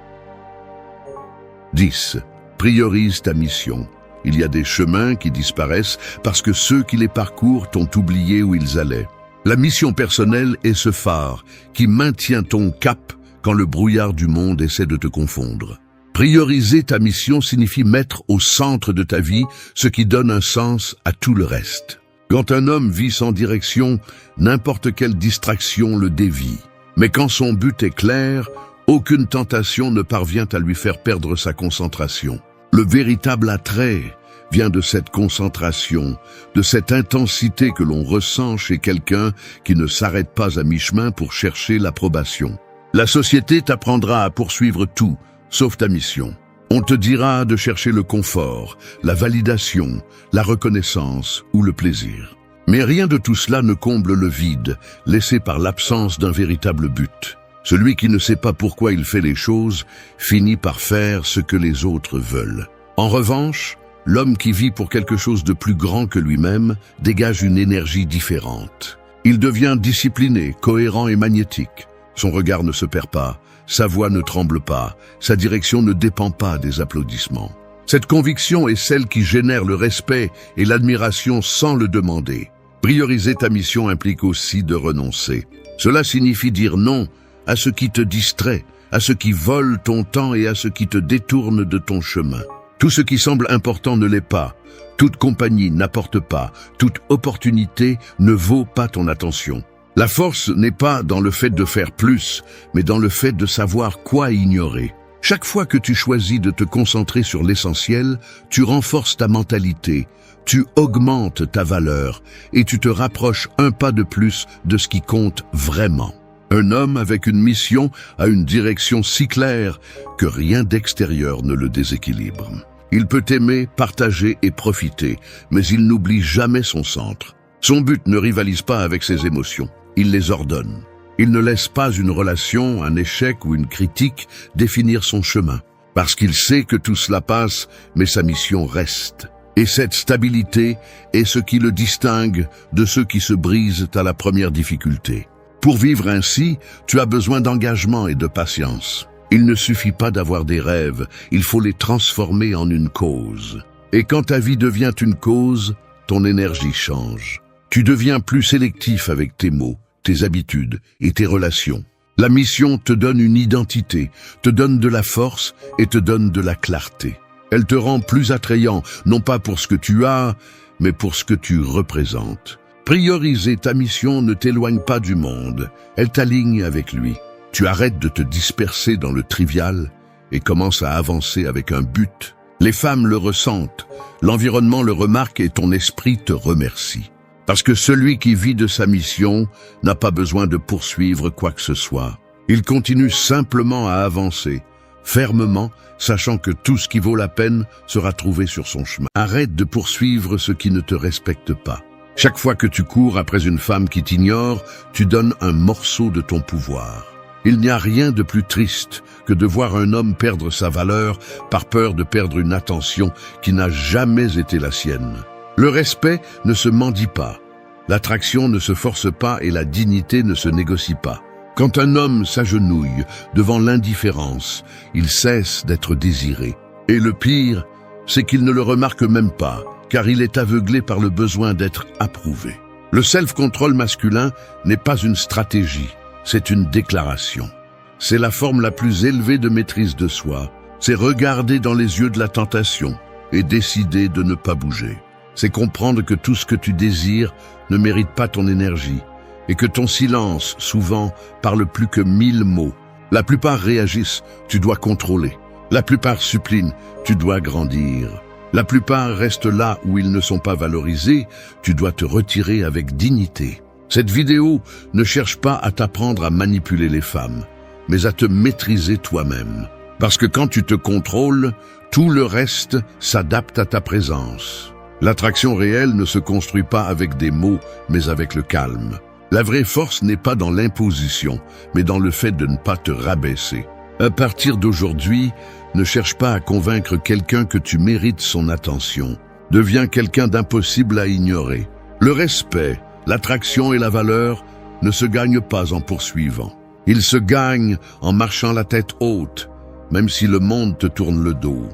10. Priorise ta mission. Il y a des chemins qui disparaissent parce que ceux qui les parcourent t'ont oublié où ils allaient. La mission personnelle est ce phare qui maintient ton cap quand le brouillard du monde essaie de te confondre. Prioriser ta mission signifie mettre au centre de ta vie ce qui donne un sens à tout le reste. Quand un homme vit sans direction, n'importe quelle distraction le dévie. Mais quand son but est clair, aucune tentation ne parvient à lui faire perdre sa concentration. Le véritable attrait vient de cette concentration, de cette intensité que l'on ressent chez quelqu'un qui ne s'arrête pas à mi-chemin pour chercher l'approbation. La société t'apprendra à poursuivre tout, sauf ta mission. On te dira de chercher le confort, la validation, la reconnaissance ou le plaisir. Mais rien de tout cela ne comble le vide, laissé par l'absence d'un véritable but. Celui qui ne sait pas pourquoi il fait les choses finit par faire ce que les autres veulent. En revanche, l'homme qui vit pour quelque chose de plus grand que lui-même dégage une énergie différente. Il devient discipliné, cohérent et magnétique. Son regard ne se perd pas, sa voix ne tremble pas, sa direction ne dépend pas des applaudissements. Cette conviction est celle qui génère le respect et l'admiration sans le demander. Prioriser ta mission implique aussi de renoncer. Cela signifie dire non à ce qui te distrait, à ce qui vole ton temps et à ce qui te détourne de ton chemin. Tout ce qui semble important ne l'est pas. Toute compagnie n'apporte pas. Toute opportunité ne vaut pas ton attention. La force n'est pas dans le fait de faire plus, mais dans le fait de savoir quoi ignorer. Chaque fois que tu choisis de te concentrer sur l'essentiel, tu renforces ta mentalité, tu augmentes ta valeur et tu te rapproches un pas de plus de ce qui compte vraiment. Un homme avec une mission a une direction si claire que rien d'extérieur ne le déséquilibre. Il peut aimer, partager et profiter, mais il n'oublie jamais son centre. Son but ne rivalise pas avec ses émotions, il les ordonne. Il ne laisse pas une relation, un échec ou une critique définir son chemin. Parce qu'il sait que tout cela passe, mais sa mission reste. Et cette stabilité est ce qui le distingue de ceux qui se brisent à la première difficulté. Pour vivre ainsi, tu as besoin d'engagement et de patience. Il ne suffit pas d'avoir des rêves, il faut les transformer en une cause. Et quand ta vie devient une cause, ton énergie change. Tu deviens plus sélectif avec tes mots, tes habitudes et tes relations. La mission te donne une identité, te donne de la force et te donne de la clarté. Elle te rend plus attrayant, non pas pour ce que tu as, mais pour ce que tu représentes. Prioriser ta mission ne t'éloigne pas du monde, elle t'aligne avec lui. Tu arrêtes de te disperser dans le trivial et commences à avancer avec un but. Les femmes le ressentent, l'environnement le remarque et ton esprit te remercie. Parce que celui qui vit de sa mission n'a pas besoin de poursuivre quoi que ce soit. Il continue simplement à avancer, fermement, sachant que tout ce qui vaut la peine sera trouvé sur son chemin. Arrête de poursuivre ce qui ne te respecte pas. Chaque fois que tu cours après une femme qui t'ignore, tu donnes un morceau de ton pouvoir. Il n'y a rien de plus triste que de voir un homme perdre sa valeur par peur de perdre une attention qui n'a jamais été la sienne. Le respect ne se mendie pas, l'attraction ne se force pas et la dignité ne se négocie pas. Quand un homme s'agenouille devant l'indifférence, il cesse d'être désiré. Et le pire, c'est qu'il ne le remarque même pas, car il est aveuglé par le besoin d'être approuvé. Le self-control masculin n'est pas une stratégie, c'est une déclaration. C'est la forme la plus élevée de maîtrise de soi. C'est regarder dans les yeux de la tentation et décider de ne pas bouger. C'est comprendre que tout ce que tu désires ne mérite pas ton énergie et que ton silence, souvent, parle plus que 1000 mots. La plupart réagissent, tu dois contrôler. La plupart supplinent, tu dois grandir. La plupart restent là où ils ne sont pas valorisés, tu dois te retirer avec dignité. Cette vidéo ne cherche pas à t'apprendre à manipuler les femmes, mais à te maîtriser toi-même. Parce que quand tu te contrôles, tout le reste s'adapte à ta présence. L'attraction réelle ne se construit pas avec des mots, mais avec le calme. La vraie force n'est pas dans l'imposition, mais dans le fait de ne pas te rabaisser. À partir d'aujourd'hui, ne cherche pas à convaincre quelqu'un que tu mérites son attention. Deviens quelqu'un d'impossible à ignorer. Le respect, l'attraction et la valeur ne se gagnent pas en poursuivant. Ils se gagnent en marchant la tête haute, même si le monde te tourne le dos.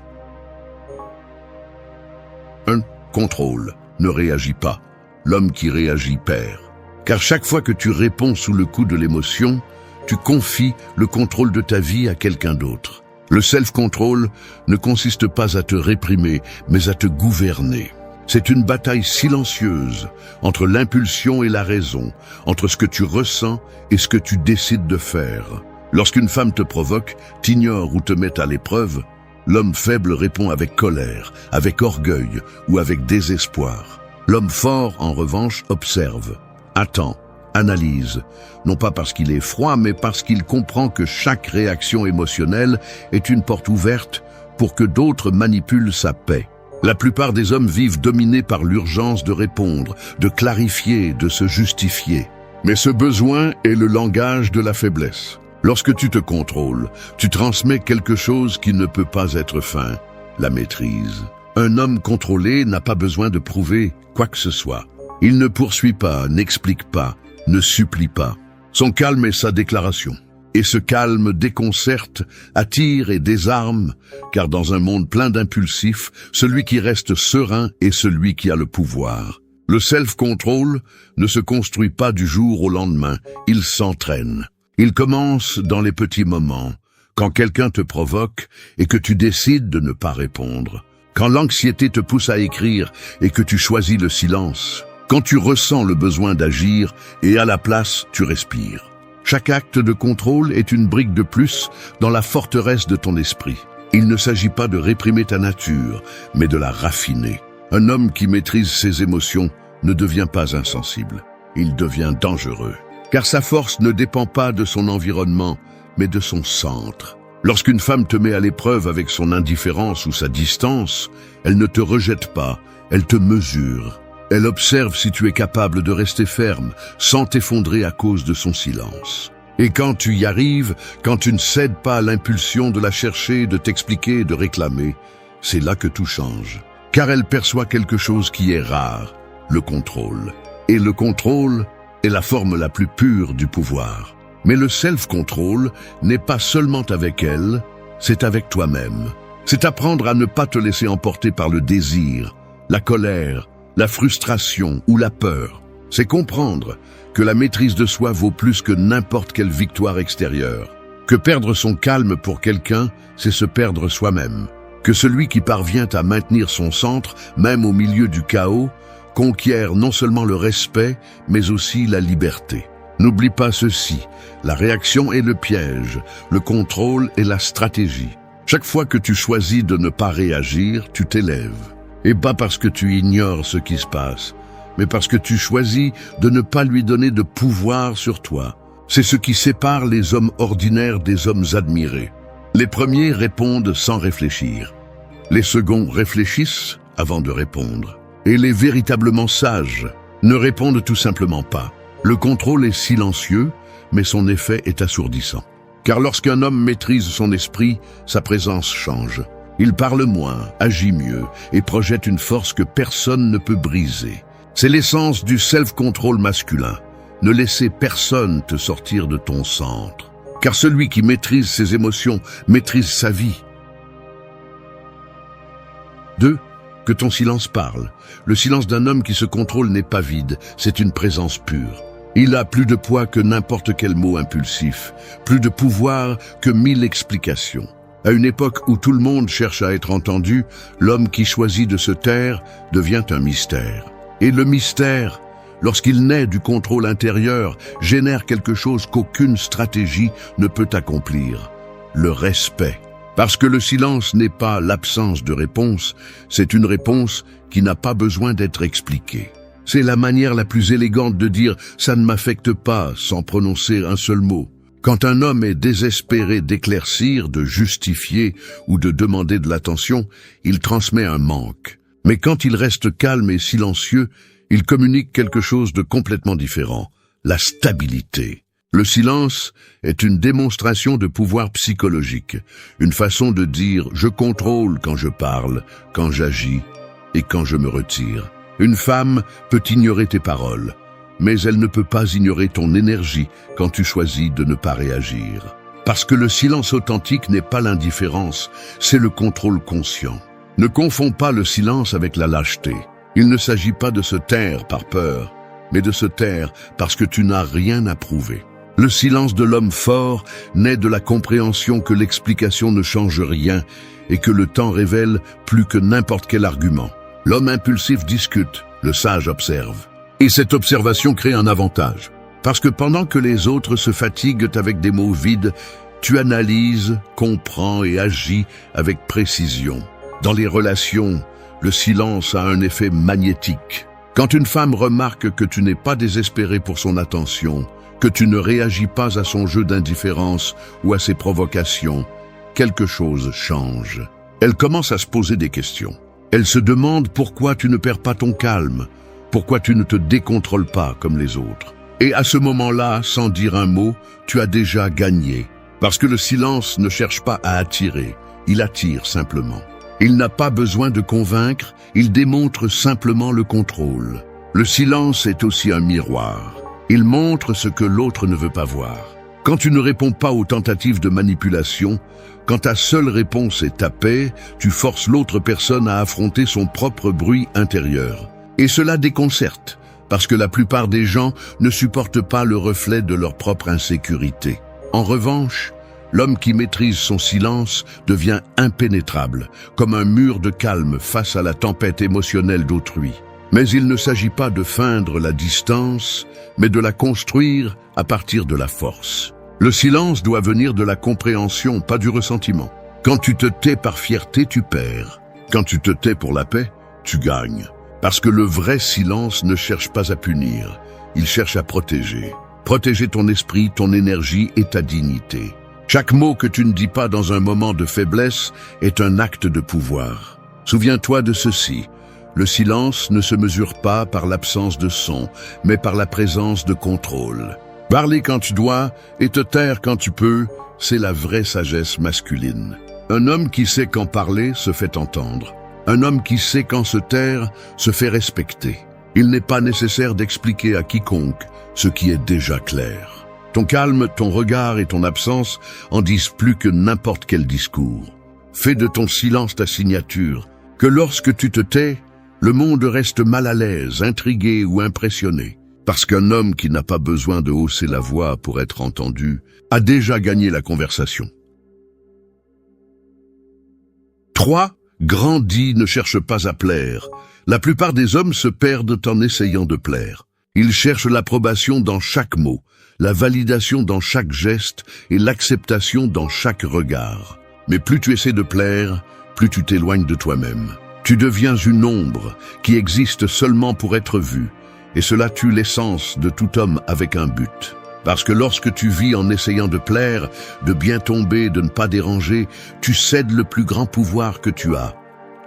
1. Contrôle. Ne réagis pas. L'homme qui réagit perd. Car chaque fois que tu réponds sous le coup de l'émotion, tu confies le contrôle de ta vie à quelqu'un d'autre. Le self-control ne consiste pas à te réprimer, mais à te gouverner. C'est une bataille silencieuse entre l'impulsion et la raison, entre ce que tu ressens et ce que tu décides de faire. Lorsqu'une femme te provoque, t'ignore ou te met à l'épreuve, l'homme faible répond avec colère, avec orgueil ou avec désespoir. L'homme fort, en revanche, observe, attend, analyse, non pas parce qu'il est froid, mais parce qu'il comprend que chaque réaction émotionnelle est une porte ouverte pour que d'autres manipulent sa paix. La plupart des hommes vivent dominés par l'urgence de répondre, de clarifier, de se justifier. Mais ce besoin est le langage de la faiblesse. Lorsque tu te contrôles, tu transmets quelque chose qui ne peut pas être feint, la maîtrise. Un homme contrôlé n'a pas besoin de prouver quoi que ce soit. Il ne poursuit pas, n'explique pas, ne supplie pas. Son calme est sa déclaration. Et ce calme déconcerte, attire et désarme, car dans un monde plein d'impulsifs, celui qui reste serein est celui qui a le pouvoir. Le self-control ne se construit pas du jour au lendemain, il s'entraîne. Il commence dans les petits moments, quand quelqu'un te provoque et que tu décides de ne pas répondre, quand l'anxiété te pousse à écrire et que tu choisis le silence, quand tu ressens le besoin d'agir et à la place tu respires. Chaque acte de contrôle est une brique de plus dans la forteresse de ton esprit. Il ne s'agit pas de réprimer ta nature, mais de la raffiner. Un homme qui maîtrise ses émotions ne devient pas insensible. Il devient dangereux. Car sa force ne dépend pas de son environnement, mais de son centre. Lorsqu'une femme te met à l'épreuve avec son indifférence ou sa distance, elle ne te rejette pas, elle te mesure. Elle observe si tu es capable de rester ferme, sans t'effondrer à cause de son silence. Et quand tu y arrives, quand tu ne cèdes pas à l'impulsion de la chercher, de t'expliquer, de réclamer, c'est là que tout change. Car elle perçoit quelque chose qui est rare, le contrôle. Et le contrôle est la forme la plus pure du pouvoir. Mais le self-control n'est pas seulement avec elle, c'est avec toi-même. C'est apprendre à ne pas te laisser emporter par le désir, la colère, la frustration ou la peur. C'est comprendre que la maîtrise de soi vaut plus que n'importe quelle victoire extérieure. Que perdre son calme pour quelqu'un, c'est se perdre soi-même. Que celui qui parvient à maintenir son centre, même au milieu du chaos, conquiert non seulement le respect, mais aussi la liberté. N'oublie pas ceci, la réaction est le piège, le contrôle est la stratégie. Chaque fois que tu choisis de ne pas réagir, tu t'élèves. Et pas parce que tu ignores ce qui se passe, mais parce que tu choisis de ne pas lui donner de pouvoir sur toi. C'est ce qui sépare les hommes ordinaires des hommes admirés. Les premiers répondent sans réfléchir. Les seconds réfléchissent avant de répondre. Et les véritablement sages ne répondent tout simplement pas. Le contrôle est silencieux, mais son effet est assourdissant. Car lorsqu'un homme maîtrise son esprit, sa présence change. Il parle moins, agit mieux et projette une force que personne ne peut briser. C'est l'essence du self-control masculin. Ne laisser personne te sortir de ton centre. Car celui qui maîtrise ses émotions maîtrise sa vie. 2. Que ton silence parle. Le silence d'un homme qui se contrôle n'est pas vide, c'est une présence pure. Il a plus de poids que n'importe quel mot impulsif, plus de pouvoir que 1000 explications. À une époque où tout le monde cherche à être entendu, l'homme qui choisit de se taire devient un mystère. Et le mystère, lorsqu'il naît du contrôle intérieur, génère quelque chose qu'aucune stratégie ne peut accomplir. Le respect. Parce que le silence n'est pas l'absence de réponse, c'est une réponse qui n'a pas besoin d'être expliquée. C'est la manière la plus élégante de dire « ça ne m'affecte pas » sans prononcer un seul mot. Quand un homme est désespéré d'éclaircir, de justifier ou de demander de l'attention, il transmet un manque. Mais quand il reste calme et silencieux, il communique quelque chose de complètement différent, la stabilité. Le silence est une démonstration de pouvoir psychologique, une façon de dire « je contrôle quand je parle, quand j'agis et quand je me retire ». Une femme peut ignorer tes paroles, mais elle ne peut pas ignorer ton énergie quand tu choisis de ne pas réagir. Parce que le silence authentique n'est pas l'indifférence, c'est le contrôle conscient. Ne confonds pas le silence avec la lâcheté. Il ne s'agit pas de se taire par peur, mais de se taire parce que tu n'as rien à prouver. Le silence de l'homme fort naît de la compréhension que l'explication ne change rien et que le temps révèle plus que n'importe quel argument. L'homme impulsif discute, le sage observe. Et cette observation crée un avantage. Parce que pendant que les autres se fatiguent avec des mots vides, tu analyses, comprends et agis avec précision. Dans les relations, le silence a un effet magnétique. Quand une femme remarque que tu n'es pas désespéré pour son attention, que tu ne réagis pas à son jeu d'indifférence ou à ses provocations, quelque chose change. Elle commence à se poser des questions. Elle se demande pourquoi tu ne perds pas ton calme, pourquoi tu ne te décontrôles pas comme les autres. Et à ce moment-là, sans dire un mot, tu as déjà gagné. Parce que le silence ne cherche pas à attirer, il attire simplement. Il n'a pas besoin de convaincre, il démontre simplement le contrôle. Le silence est aussi un miroir. Il montre ce que l'autre ne veut pas voir. Quand tu ne réponds pas aux tentatives de manipulation, quand ta seule réponse est ta paix, tu forces l'autre personne à affronter son propre bruit intérieur. Et cela déconcerte, parce que la plupart des gens ne supportent pas le reflet de leur propre insécurité. En revanche, l'homme qui maîtrise son silence devient impénétrable, comme un mur de calme face à la tempête émotionnelle d'autrui. Mais il ne s'agit pas de feindre la distance, mais de la construire à partir de la force. Le silence doit venir de la compréhension, pas du ressentiment. Quand tu te tais par fierté, tu perds. Quand tu te tais pour la paix, tu gagnes. Parce que le vrai silence ne cherche pas à punir, il cherche à protéger. Protéger ton esprit, ton énergie et ta dignité. Chaque mot que tu ne dis pas dans un moment de faiblesse est un acte de pouvoir. Souviens-toi de ceci. Le silence ne se mesure pas par l'absence de son, mais par la présence de contrôle. Parler quand tu dois et te taire quand tu peux, c'est la vraie sagesse masculine. Un homme qui sait quand parler se fait entendre. Un homme qui sait quand se taire se fait respecter. Il n'est pas nécessaire d'expliquer à quiconque ce qui est déjà clair. Ton calme, ton regard et ton absence en disent plus que n'importe quel discours. Fais de ton silence ta signature, que lorsque tu te tais, le monde reste mal à l'aise, intrigué ou impressionné. Parce qu'un homme qui n'a pas besoin de hausser la voix pour être entendu a déjà gagné la conversation. 3. Grandis, ne cherche pas à plaire. La plupart des hommes se perdent en essayant de plaire. Ils cherchent l'approbation dans chaque mot, la validation dans chaque geste et l'acceptation dans chaque regard. Mais plus tu essaies de plaire, plus tu t'éloignes de toi-même. Tu deviens une ombre qui existe seulement pour être vue. Et cela tue l'essence de tout homme avec un but. Parce que lorsque tu vis en essayant de plaire, de bien tomber, de ne pas déranger, tu cèdes le plus grand pouvoir que tu as,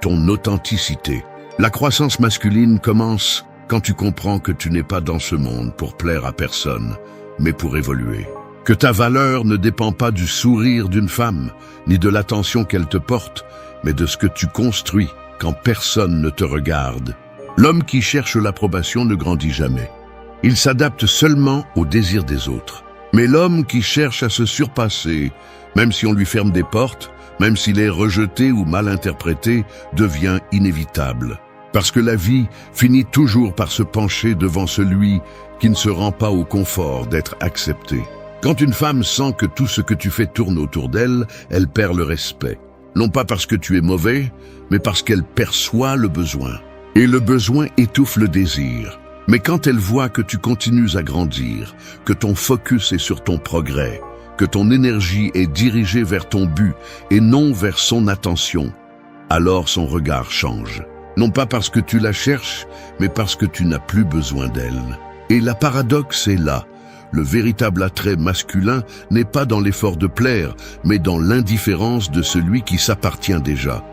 ton authenticité. La croissance masculine commence quand tu comprends que tu n'es pas dans ce monde pour plaire à personne, mais pour évoluer. Que ta valeur ne dépend pas du sourire d'une femme, ni de l'attention qu'elle te porte, mais de ce que tu construis quand personne ne te regarde. L'homme qui cherche l'approbation ne grandit jamais. Il s'adapte seulement aux désirs des autres. Mais l'homme qui cherche à se surpasser, même si on lui ferme des portes, même s'il est rejeté ou mal interprété, devient inévitable. Parce que la vie finit toujours par se pencher devant celui qui ne se rend pas au confort d'être accepté. Quand une femme sent que tout ce que tu fais tourne autour d'elle, elle perd le respect. Non pas parce que tu es mauvais, mais parce qu'elle perçoit le besoin. Et le besoin étouffe le désir. Mais quand elle voit que tu continues à grandir, que ton focus est sur ton progrès, que ton énergie est dirigée vers ton but et non vers son attention, alors son regard change. Non pas parce que tu la cherches, mais parce que tu n'as plus besoin d'elle. Et la paradoxe est là. Le véritable attrait masculin n'est pas dans l'effort de plaire, mais dans l'indifférence de celui qui s'appartient déjà.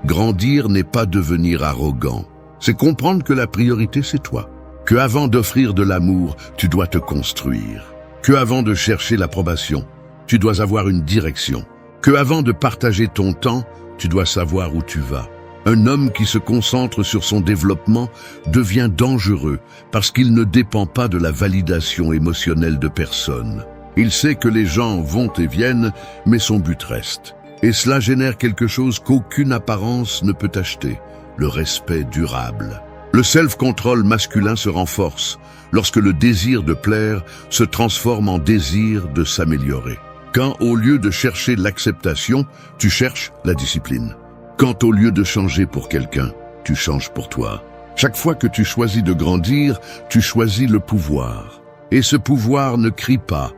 Grandir n'est pas devenir arrogant. C'est comprendre que la priorité, c'est toi. Que avant d'offrir de l'amour, tu dois te construire. Que avant de chercher l'approbation, tu dois avoir une direction. Que avant de partager ton temps, tu dois savoir où tu vas. Un homme qui se concentre sur son développement devient dangereux parce qu'il ne dépend pas de la validation émotionnelle de personne. Il sait que les gens vont et viennent, mais son but reste. Et cela génère quelque chose qu'aucune apparence ne peut acheter. Le respect durable. Le self-control masculin se renforce lorsque le désir de plaire se transforme en désir de s'améliorer. Quand au lieu de chercher l'acceptation, tu cherches la discipline. Quand au lieu de changer pour quelqu'un, tu changes pour toi. Chaque fois que tu choisis de grandir, tu choisis le pouvoir. Et ce pouvoir ne crie pas,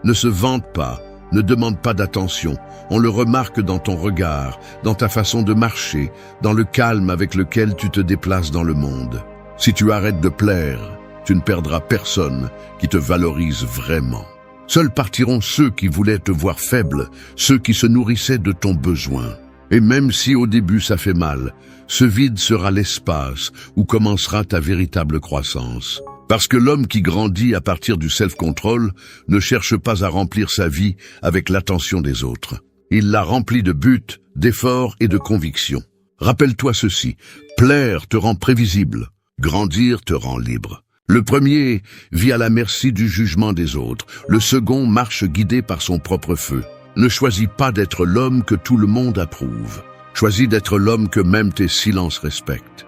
ne se vante pas, ne demande pas d'attention. On le remarque dans ton regard, dans ta façon de marcher, dans le calme avec lequel tu te déplaces dans le monde. Si tu arrêtes de plaire, tu ne perdras personne qui te valorise vraiment. Seuls partiront ceux qui voulaient te voir faible, ceux qui se nourrissaient de ton besoin. Et même si au début ça fait mal, ce vide sera l'espace où commencera ta véritable croissance. Parce que l'homme qui grandit à partir du self-control ne cherche pas à remplir sa vie avec l'attention des autres. Il la remplit de buts, d'efforts et de convictions. Rappelle-toi ceci, plaire te rend prévisible, grandir te rend libre. Le premier vit à la merci du jugement des autres, le second marche guidé par son propre feu. Ne choisis pas d'être l'homme que tout le monde approuve. Choisis d'être l'homme que même tes silences respectent.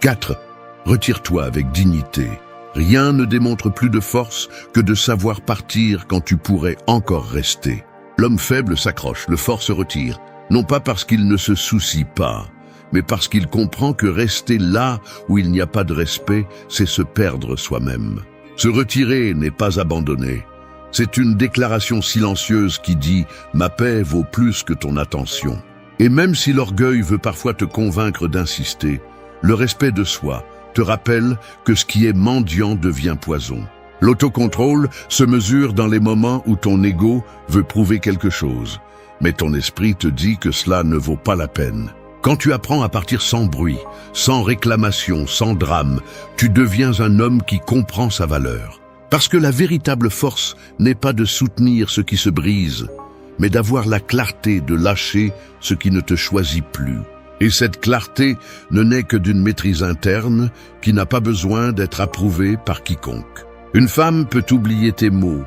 4. Retire-toi avec dignité. Rien ne démontre plus de force que de savoir partir quand tu pourrais encore rester. L'homme faible s'accroche, le fort se retire, non pas parce qu'il ne se soucie pas, mais parce qu'il comprend que rester là où il n'y a pas de respect, c'est se perdre soi-même. Se retirer n'est pas abandonner. C'est une déclaration silencieuse qui dit « Ma paix vaut plus que ton attention ». Et même si l'orgueil veut parfois te convaincre d'insister, le respect de soi te rappelle que ce qui est mendiant devient poison. L'autocontrôle se mesure dans les moments où ton ego veut prouver quelque chose, mais ton esprit te dit que cela ne vaut pas la peine. Quand tu apprends à partir sans bruit, sans réclamation, sans drame, tu deviens un homme qui comprend sa valeur. Parce que la véritable force n'est pas de soutenir ce qui se brise, mais d'avoir la clarté de lâcher ce qui ne te choisit plus. Et cette clarté ne naît que d'une maîtrise interne qui n'a pas besoin d'être approuvée par quiconque. Une femme peut oublier tes mots,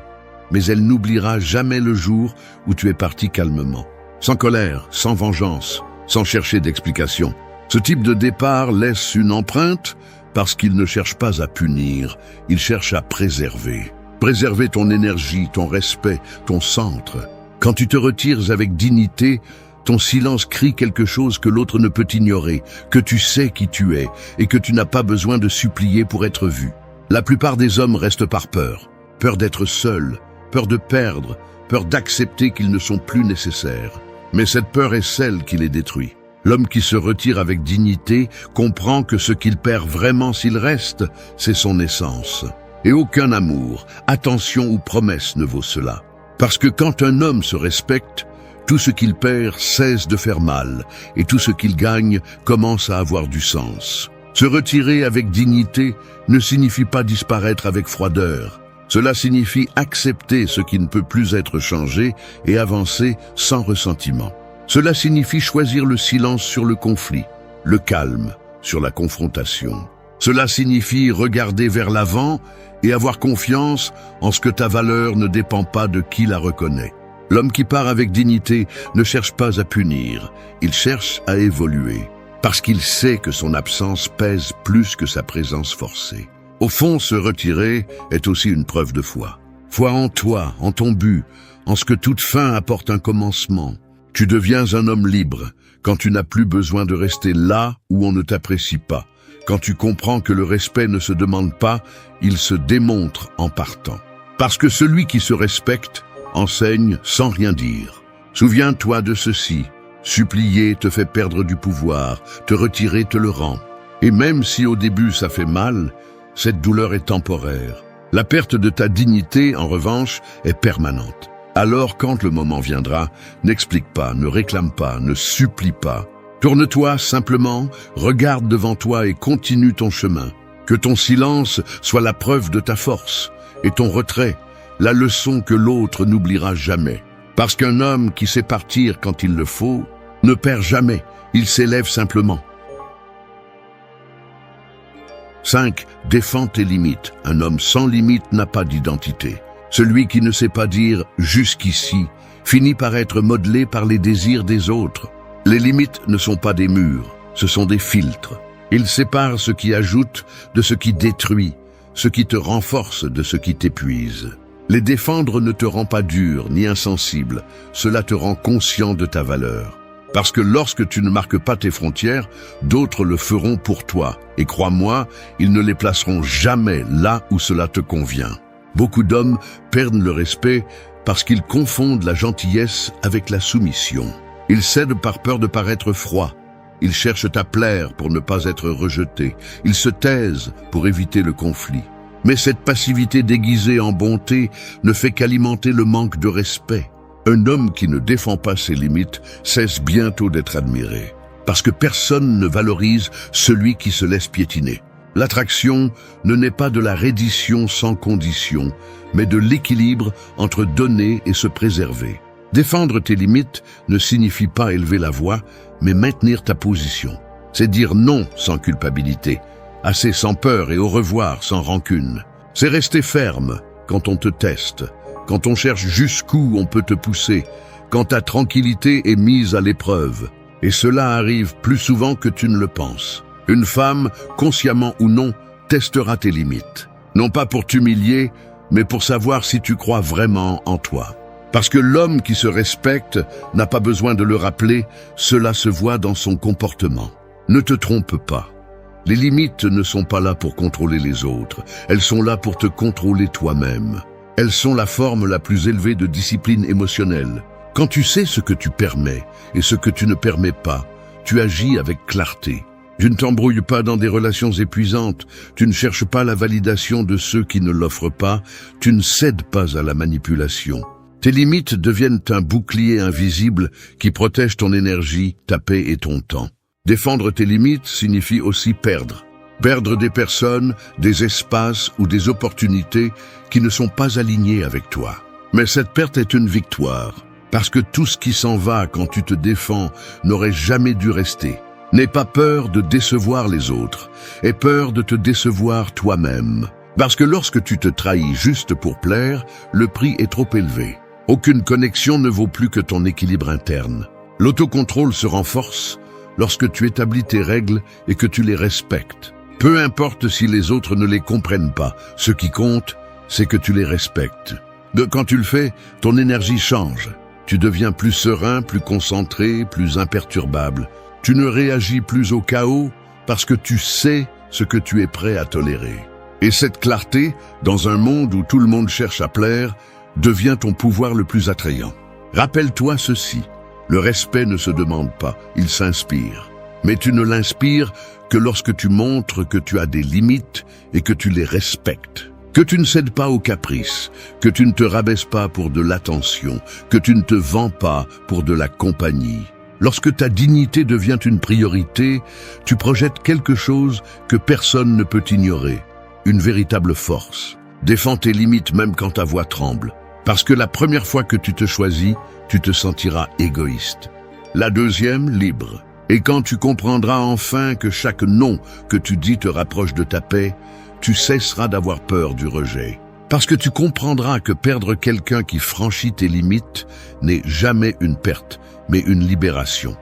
mais elle n'oubliera jamais le jour où tu es parti calmement, sans colère, sans vengeance, sans chercher d'explication. Ce type de départ laisse une empreinte parce qu'il ne cherche pas à punir, il cherche à préserver. Préserver ton énergie, ton respect, ton centre. Quand tu te retires avec dignité, ton silence crie quelque chose que l'autre ne peut ignorer, que tu sais qui tu es et que tu n'as pas besoin de supplier pour être vu. La plupart des hommes restent par peur. Peur d'être seuls, peur de perdre, peur d'accepter qu'ils ne sont plus nécessaires. Mais cette peur est celle qui les détruit. L'homme qui se retire avec dignité comprend que ce qu'il perd vraiment s'il reste, c'est son essence. Et aucun amour, attention ou promesse ne vaut cela. Parce que quand un homme se respecte, tout ce qu'il perd cesse de faire mal, et tout ce qu'il gagne commence à avoir du sens. Se retirer avec dignité ne signifie pas disparaître avec froideur. Cela signifie accepter ce qui ne peut plus être changé et avancer sans ressentiment. Cela signifie choisir le silence sur le conflit, le calme sur la confrontation. Cela signifie regarder vers l'avant et avoir confiance en ce que ta valeur ne dépend pas de qui la reconnaît. L'homme qui part avec dignité ne cherche pas à punir, il cherche à évoluer, parce qu'il sait que son absence pèse plus que sa présence forcée. Au fond, se retirer est aussi une preuve de foi. Foi en toi, en ton but, en ce que toute fin apporte un commencement. Tu deviens un homme libre quand tu n'as plus besoin de rester là où on ne t'apprécie pas. Quand tu comprends que le respect ne se demande pas, il se démontre en partant. Parce que celui qui se respecte enseigne sans rien dire. Souviens-toi de ceci, supplier te fait perdre du pouvoir, te retirer te le rend. Et même si au début ça fait mal, cette douleur est temporaire. La perte de ta dignité, en revanche, est permanente. Alors quand le moment viendra, n'explique pas, ne réclame pas, ne supplie pas. Tourne-toi simplement, regarde devant toi et continue ton chemin. Que ton silence soit la preuve de ta force, et ton retrait, la leçon que l'autre n'oubliera jamais. Parce qu'un homme qui sait partir quand il le faut, ne perd jamais, il s'élève simplement. 5. Défends tes limites. Un homme sans limite n'a pas d'identité. Celui qui ne sait pas dire « jusqu'ici » finit par être modelé par les désirs des autres. Les limites ne sont pas des murs, ce sont des filtres. Ils séparent ce qui ajoute de ce qui détruit, ce qui te renforce de ce qui t'épuise. Les défendre ne te rend pas dur ni insensible, cela te rend conscient de ta valeur. Parce que lorsque tu ne marques pas tes frontières, d'autres le feront pour toi. Et crois-moi, ils ne les placeront jamais là où cela te convient. Beaucoup d'hommes perdent le respect parce qu'ils confondent la gentillesse avec la soumission. Ils cèdent par peur de paraître froids. Ils cherchent à plaire pour ne pas être rejetés. Ils se taisent pour éviter le conflit. Mais cette passivité déguisée en bonté ne fait qu'alimenter le manque de respect. Un homme qui ne défend pas ses limites cesse bientôt d'être admiré. Parce que personne ne valorise celui qui se laisse piétiner. L'attraction ne naît pas de la reddition sans condition, mais de l'équilibre entre donner et se préserver. Défendre tes limites ne signifie pas élever la voix, mais maintenir ta position. C'est dire non sans culpabilité, assez sans peur et au revoir sans rancune. C'est rester ferme quand on te teste, quand on cherche jusqu'où on peut te pousser, quand ta tranquillité est mise à l'épreuve. Et cela arrive plus souvent que tu ne le penses. Une femme, consciemment ou non, testera tes limites. Non pas pour t'humilier, mais pour savoir si tu crois vraiment en toi. Parce que l'homme qui se respecte n'a pas besoin de le rappeler, cela se voit dans son comportement. Ne te trompe pas. Les limites ne sont pas là pour contrôler les autres, elles sont là pour te contrôler toi-même. Elles sont la forme la plus élevée de discipline émotionnelle. Quand tu sais ce que tu permets et ce que tu ne permets pas, tu agis avec clarté. Tu ne t'embrouilles pas dans des relations épuisantes, tu ne cherches pas la validation de ceux qui ne l'offrent pas, tu ne cèdes pas à la manipulation. Tes limites deviennent un bouclier invisible qui protège ton énergie, ta paix et ton temps. Défendre tes limites signifie aussi perdre. Perdre des personnes, des espaces ou des opportunités qui ne sont pas alignées avec toi. Mais cette perte est une victoire, parce que tout ce qui s'en va quand tu te défends n'aurait jamais dû rester. N'aie pas peur de décevoir les autres, aie peur de te décevoir toi-même. Parce que lorsque tu te trahis juste pour plaire, le prix est trop élevé. Aucune connexion ne vaut plus que ton équilibre interne. L'autocontrôle se renforce lorsque tu établis tes règles et que tu les respectes. Peu importe si les autres ne les comprennent pas, ce qui compte, c'est que tu les respectes. Quand tu le fais, ton énergie change. Tu deviens plus serein, plus concentré, plus imperturbable. Tu ne réagis plus au chaos parce que tu sais ce que tu es prêt à tolérer. Et cette clarté, dans un monde où tout le monde cherche à plaire, devient ton pouvoir le plus attrayant. Rappelle-toi ceci, le respect ne se demande pas, il s'inspire. Mais tu ne l'inspires que lorsque tu montres que tu as des limites et que tu les respectes. Que tu ne cèdes pas aux caprices, que tu ne te rabaisses pas pour de l'attention, que tu ne te vends pas pour de la compagnie. Lorsque ta dignité devient une priorité, tu projettes quelque chose que personne ne peut ignorer, une véritable force. Défends tes limites même quand ta voix tremble, parce que la première fois que tu te choisis, tu te sentiras égoïste. La deuxième, libre. Et quand tu comprendras enfin que chaque non que tu dis te rapproche de ta paix, tu cesseras d'avoir peur du rejet. Parce que tu comprendras que perdre quelqu'un qui franchit tes limites n'est jamais une perte, mais une libération.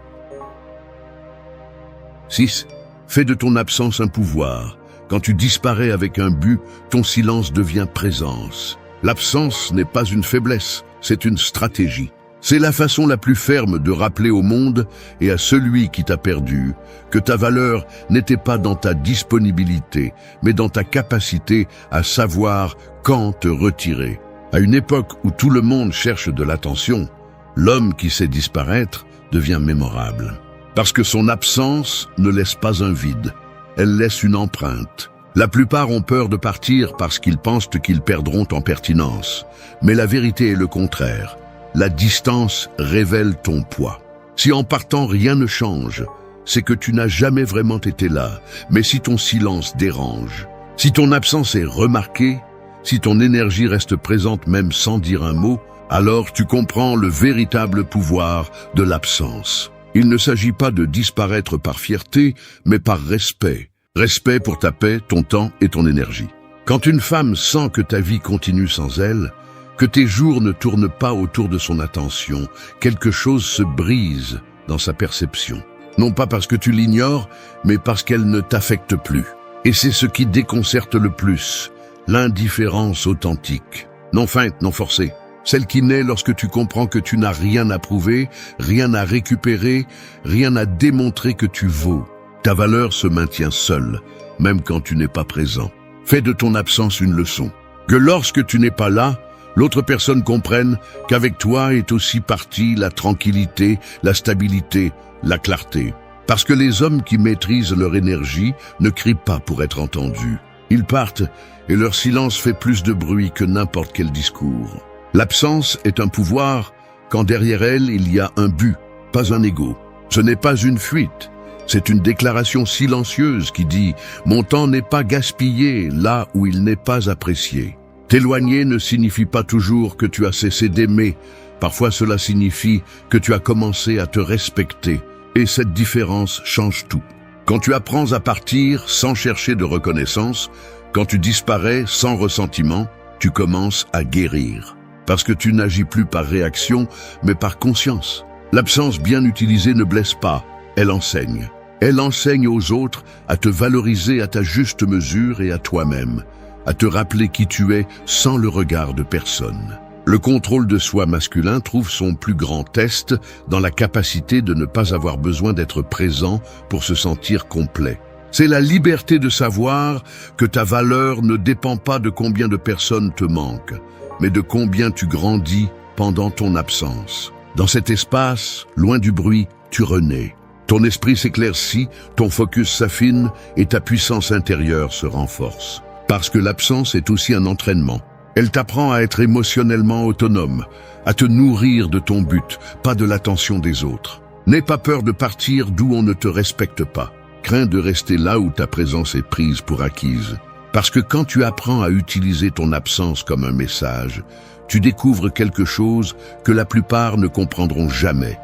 6. Fais de ton absence un pouvoir. Quand tu disparais avec un but, ton silence devient présence. L'absence n'est pas une faiblesse, c'est une stratégie. C'est la façon la plus ferme de rappeler au monde et à celui qui t'a perdu que ta valeur n'était pas dans ta disponibilité, mais dans ta capacité à savoir quand te retirer. À une époque où tout le monde cherche de l'attention, l'homme qui sait disparaître devient mémorable. Parce que son absence ne laisse pas un vide, elle laisse une empreinte. La plupart ont peur de partir parce qu'ils pensent qu'ils perdront en pertinence. Mais la vérité est le contraire. La distance révèle ton poids. Si en partant rien ne change, c'est que tu n'as jamais vraiment été là. Mais si ton silence dérange, si ton absence est remarquée, si ton énergie reste présente même sans dire un mot, alors tu comprends le véritable pouvoir de l'absence. Il ne s'agit pas de disparaître par fierté, mais par respect. Respect pour ta paix, ton temps et ton énergie. Quand une femme sent que ta vie continue sans elle, que tes jours ne tournent pas autour de son attention, quelque chose se brise dans sa perception. Non pas parce que tu l'ignores, mais parce qu'elle ne t'affecte plus. Et c'est ce qui déconcerte le plus, l'indifférence authentique. Non feinte, non forcée. Celle qui naît lorsque tu comprends que tu n'as rien à prouver, rien à récupérer, rien à démontrer que tu vaux. Ta valeur se maintient seule, même quand tu n'es pas présent. Fais de ton absence une leçon. Que lorsque tu n'es pas là, l'autre personne comprenne qu'avec toi est aussi partie la tranquillité, la stabilité, la clarté. Parce que les hommes qui maîtrisent leur énergie ne crient pas pour être entendus. Ils partent et leur silence fait plus de bruit que n'importe quel discours. L'absence est un pouvoir quand derrière elle il y a un but, pas un ego. Ce n'est pas une fuite. C'est une déclaration silencieuse qui dit « Mon temps n'est pas gaspillé là où il n'est pas apprécié ». T'éloigner ne signifie pas toujours que tu as cessé d'aimer. Parfois cela signifie que tu as commencé à te respecter. Et cette différence change tout. Quand tu apprends à partir sans chercher de reconnaissance, quand tu disparais sans ressentiment, tu commences à guérir. Parce que tu n'agis plus par réaction, mais par conscience. L'absence bien utilisée ne blesse pas, elle enseigne. Elle enseigne aux autres à te valoriser à ta juste mesure et à toi-même, à te rappeler qui tu es sans le regard de personne. Le contrôle de soi masculin trouve son plus grand test dans la capacité de ne pas avoir besoin d'être présent pour se sentir complet. C'est la liberté de savoir que ta valeur ne dépend pas de combien de personnes te manquent, mais de combien tu grandis pendant ton absence. Dans cet espace, loin du bruit, tu renais. Ton esprit s'éclaircit, ton focus s'affine et ta puissance intérieure se renforce. Parce que l'absence est aussi un entraînement. Elle t'apprend à être émotionnellement autonome, à te nourrir de ton but, pas de l'attention des autres. N'aie pas peur de partir d'où on ne te respecte pas. Crains de rester là où ta présence est prise pour acquise. Parce que quand tu apprends à utiliser ton absence comme un message, tu découvres quelque chose que la plupart ne comprendront jamais.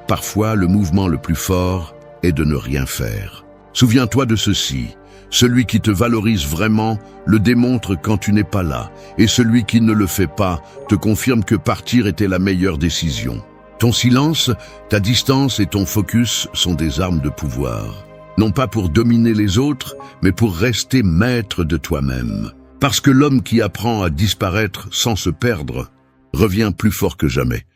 Parfois, le mouvement le plus fort est de ne rien faire. Souviens-toi de ceci. Celui qui te valorise vraiment le démontre quand tu n'es pas là, et celui qui ne le fait pas te confirme que partir était la meilleure décision. Ton silence, ta distance et ton focus sont des armes de pouvoir. Non pas pour dominer les autres, mais pour rester maître de toi-même. Parce que l'homme qui apprend à disparaître sans se perdre revient plus fort que jamais.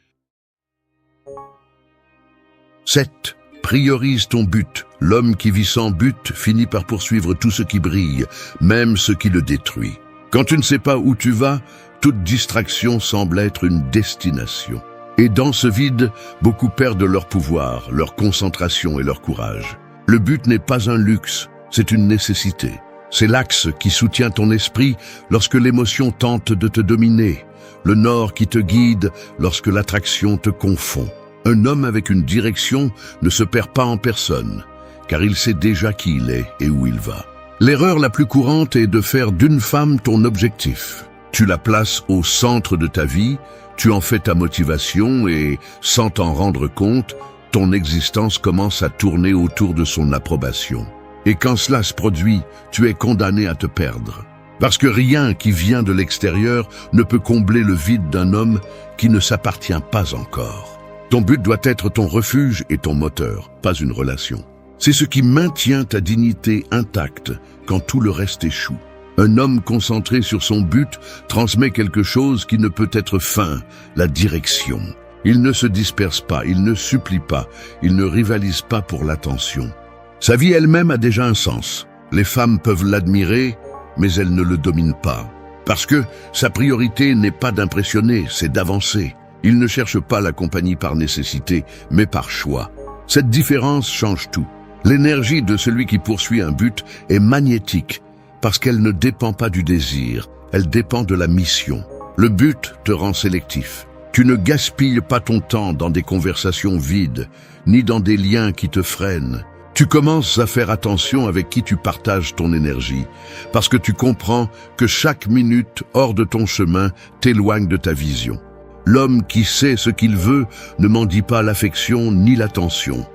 7. Priorise ton but. L'homme qui vit sans but finit par poursuivre tout ce qui brille, même ce qui le détruit. Quand tu ne sais pas où tu vas, toute distraction semble être une destination. Et dans ce vide, beaucoup perdent leur pouvoir, leur concentration et leur courage. Le but n'est pas un luxe, c'est une nécessité. C'est l'axe qui soutient ton esprit lorsque l'émotion tente de te dominer, le nord qui te guide lorsque l'attraction te confond. Un homme avec une direction ne se perd pas en personne, car il sait déjà qui il est et où il va. L'erreur la plus courante est de faire d'une femme ton objectif. Tu la places au centre de ta vie, tu en fais ta motivation et, sans t'en rendre compte, ton existence commence à tourner autour de son approbation. Et quand cela se produit, tu es condamné à te perdre. Parce que rien qui vient de l'extérieur ne peut combler le vide d'un homme qui ne s'appartient pas encore. Ton but doit être ton refuge et ton moteur, pas une relation. C'est ce qui maintient ta dignité intacte quand tout le reste échoue. Un homme concentré sur son but transmet quelque chose qui ne peut être feint, la direction. Il ne se disperse pas, il ne supplie pas, il ne rivalise pas pour l'attention. Sa vie elle-même a déjà un sens. Les femmes peuvent l'admirer, mais elles ne le dominent pas. Parce que sa priorité n'est pas d'impressionner, c'est d'avancer. Il ne cherche pas la compagnie par nécessité, mais par choix. Cette différence change tout. L'énergie de celui qui poursuit un but est magnétique, parce qu'elle ne dépend pas du désir, elle dépend de la mission. Le but te rend sélectif. Tu ne gaspilles pas ton temps dans des conversations vides, ni dans des liens qui te freinent. Tu commences à faire attention avec qui tu partages ton énergie, parce que tu comprends que chaque minute hors de ton chemin t'éloigne de ta vision. L'homme qui sait ce qu'il veut ne mendie pas l'affection ni l'attention.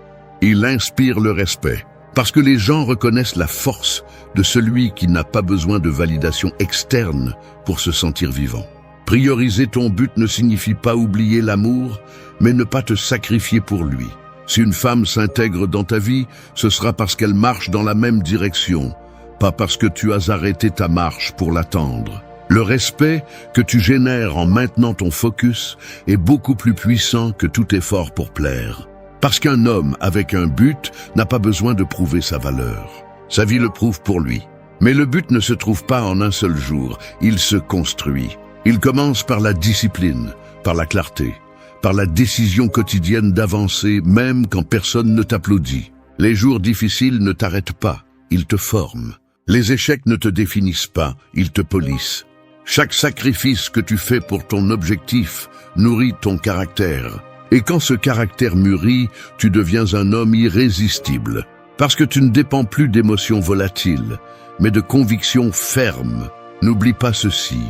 Il inspire le respect, parce que les gens reconnaissent la force de celui qui n'a pas besoin de validation externe pour se sentir vivant. Prioriser ton but ne signifie pas oublier l'amour, mais ne pas te sacrifier pour lui. Si une femme s'intègre dans ta vie, ce sera parce qu'elle marche dans la même direction, pas parce que tu as arrêté ta marche pour l'attendre. Le respect que tu génères en maintenant ton focus est beaucoup plus puissant que tout effort pour plaire. Parce qu'un homme avec un but n'a pas besoin de prouver sa valeur. Sa vie le prouve pour lui. Mais le but ne se trouve pas en un seul jour, il se construit. Il commence par la discipline, par la clarté, par la décision quotidienne d'avancer même quand personne ne t'applaudit. Les jours difficiles ne t'arrêtent pas, ils te forment. Les échecs ne te définissent pas, ils te polissent. Chaque sacrifice que tu fais pour ton objectif nourrit ton caractère. Et quand ce caractère mûrit, tu deviens un homme irrésistible. Parce que tu ne dépends plus d'émotions volatiles, mais de convictions fermes. N'oublie pas ceci.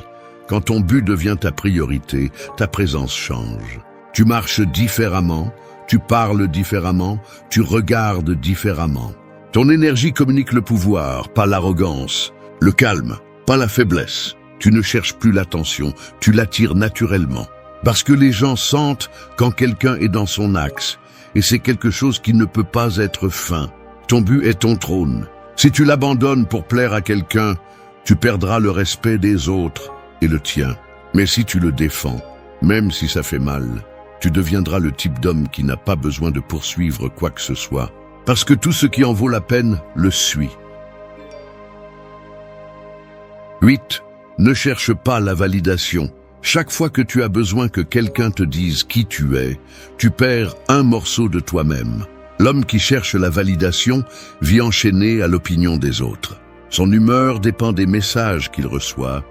Quand ton but devient ta priorité, ta présence change. Tu marches différemment, tu parles différemment, tu regardes différemment. Ton énergie communique le pouvoir, pas l'arrogance, le calme, pas la faiblesse. Tu ne cherches plus l'attention, tu l'attires naturellement. Parce que les gens sentent quand quelqu'un est dans son axe, et c'est quelque chose qui ne peut pas être feint. Ton but est ton trône. Si tu l'abandonnes pour plaire à quelqu'un, tu perdras le respect des autres et le tien. Mais si tu le défends, même si ça fait mal, tu deviendras le type d'homme qui n'a pas besoin de poursuivre quoi que ce soit, parce que tout ce qui en vaut la peine le suit. 8. Ne cherche pas la validation. Chaque fois que tu as besoin que quelqu'un te dise qui tu es, tu perds un morceau de toi-même. L'homme qui cherche la validation vit enchaîné à l'opinion des autres. Son humeur dépend des messages qu'il reçoit,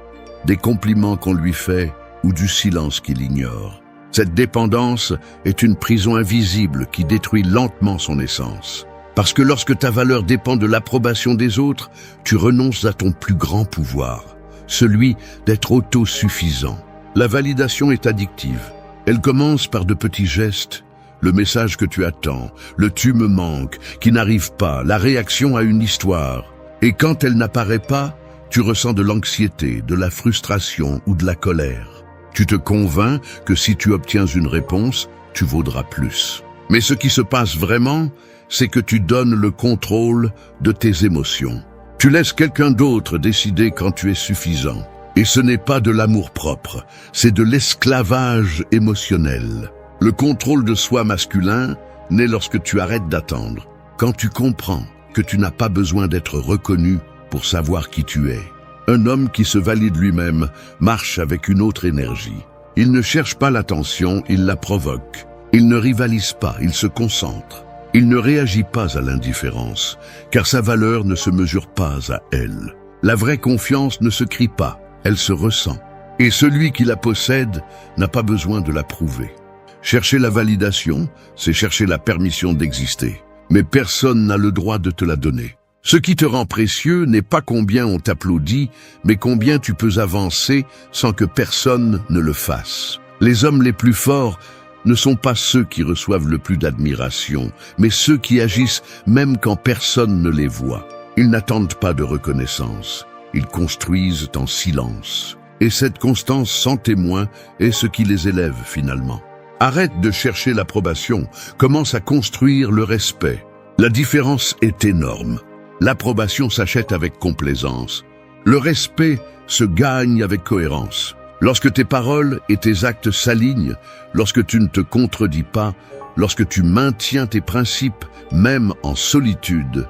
des compliments qu'on lui fait ou du silence qu'il ignore. Cette dépendance est une prison invisible qui détruit lentement son essence. Parce que lorsque ta valeur dépend de l'approbation des autres, tu renonces à ton plus grand pouvoir, celui d'être autosuffisant. La validation est addictive. Elle commence par de petits gestes, le message que tu attends, le « tu me manques » qui n'arrive pas, la réaction à une histoire. Et quand elle n'apparaît pas, tu ressens de l'anxiété, de la frustration ou de la colère. Tu te convaincs que si tu obtiens une réponse, tu vaudras plus. Mais ce qui se passe vraiment, c'est que tu donnes le contrôle de tes émotions. Tu laisses quelqu'un d'autre décider quand tu es suffisant. Et ce n'est pas de l'amour-propre, c'est de l'esclavage émotionnel. Le contrôle de soi masculin naît lorsque tu arrêtes d'attendre, quand tu comprends que tu n'as pas besoin d'être reconnu pour savoir qui tu es. Un homme qui se valide lui-même marche avec une autre énergie. Il ne cherche pas l'attention, il la provoque. Il ne rivalise pas, il se concentre. Il ne réagit pas à l'indifférence, car sa valeur ne se mesure pas à elle. La vraie confiance ne se crie pas, elle se ressent. Et celui qui la possède n'a pas besoin de la prouver. Chercher la validation, c'est chercher la permission d'exister. Mais personne n'a le droit de te la donner. Ce qui te rend précieux n'est pas combien on t'applaudit, mais combien tu peux avancer sans que personne ne le fasse. Les hommes les plus forts ne sont pas ceux qui reçoivent le plus d'admiration, mais ceux qui agissent même quand personne ne les voit. Ils n'attendent pas de reconnaissance, ils construisent en silence. Et cette constance sans témoin est ce qui les élève finalement. Arrête de chercher l'approbation, commence à construire le respect. La différence est énorme. L'approbation s'achète avec complaisance. Le respect se gagne avec cohérence. Lorsque tes paroles et tes actes s'alignent, lorsque tu ne te contredis pas, lorsque tu maintiens tes principes, même en solitude,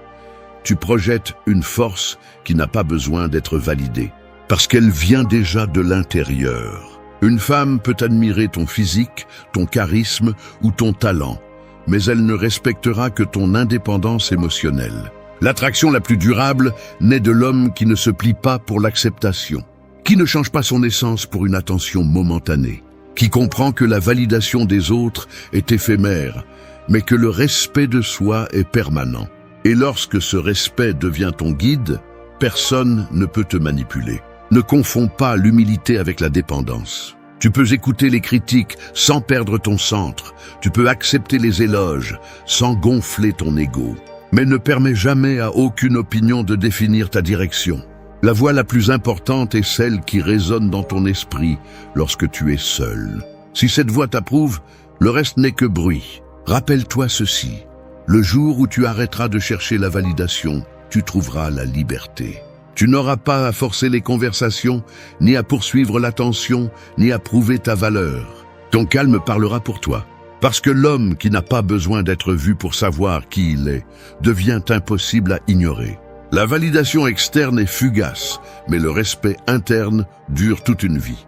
tu projettes une force qui n'a pas besoin d'être validée, parce qu'elle vient déjà de l'intérieur. Une femme peut admirer ton physique, ton charisme ou ton talent, mais elle ne respectera que ton indépendance émotionnelle. L'attraction la plus durable naît de l'homme qui ne se plie pas pour l'acceptation, qui ne change pas son essence pour une attention momentanée, qui comprend que la validation des autres est éphémère, mais que le respect de soi est permanent. Et lorsque ce respect devient ton guide, personne ne peut te manipuler. Ne confonds pas l'humilité avec la dépendance. Tu peux écouter les critiques sans perdre ton centre. Tu peux accepter les éloges sans gonfler ton ego. Mais ne permets jamais à aucune opinion de définir ta direction. La voix la plus importante est celle qui résonne dans ton esprit lorsque tu es seul. Si cette voix t'approuve, le reste n'est que bruit. Rappelle-toi ceci. Le jour où tu arrêteras de chercher la validation, tu trouveras la liberté. Tu n'auras pas à forcer les conversations, ni à poursuivre l'attention, ni à prouver ta valeur. Ton calme parlera pour toi. Parce que l'homme qui n'a pas besoin d'être vu pour savoir qui il est, devient impossible à ignorer. La validation externe est fugace, mais le respect interne dure toute une vie.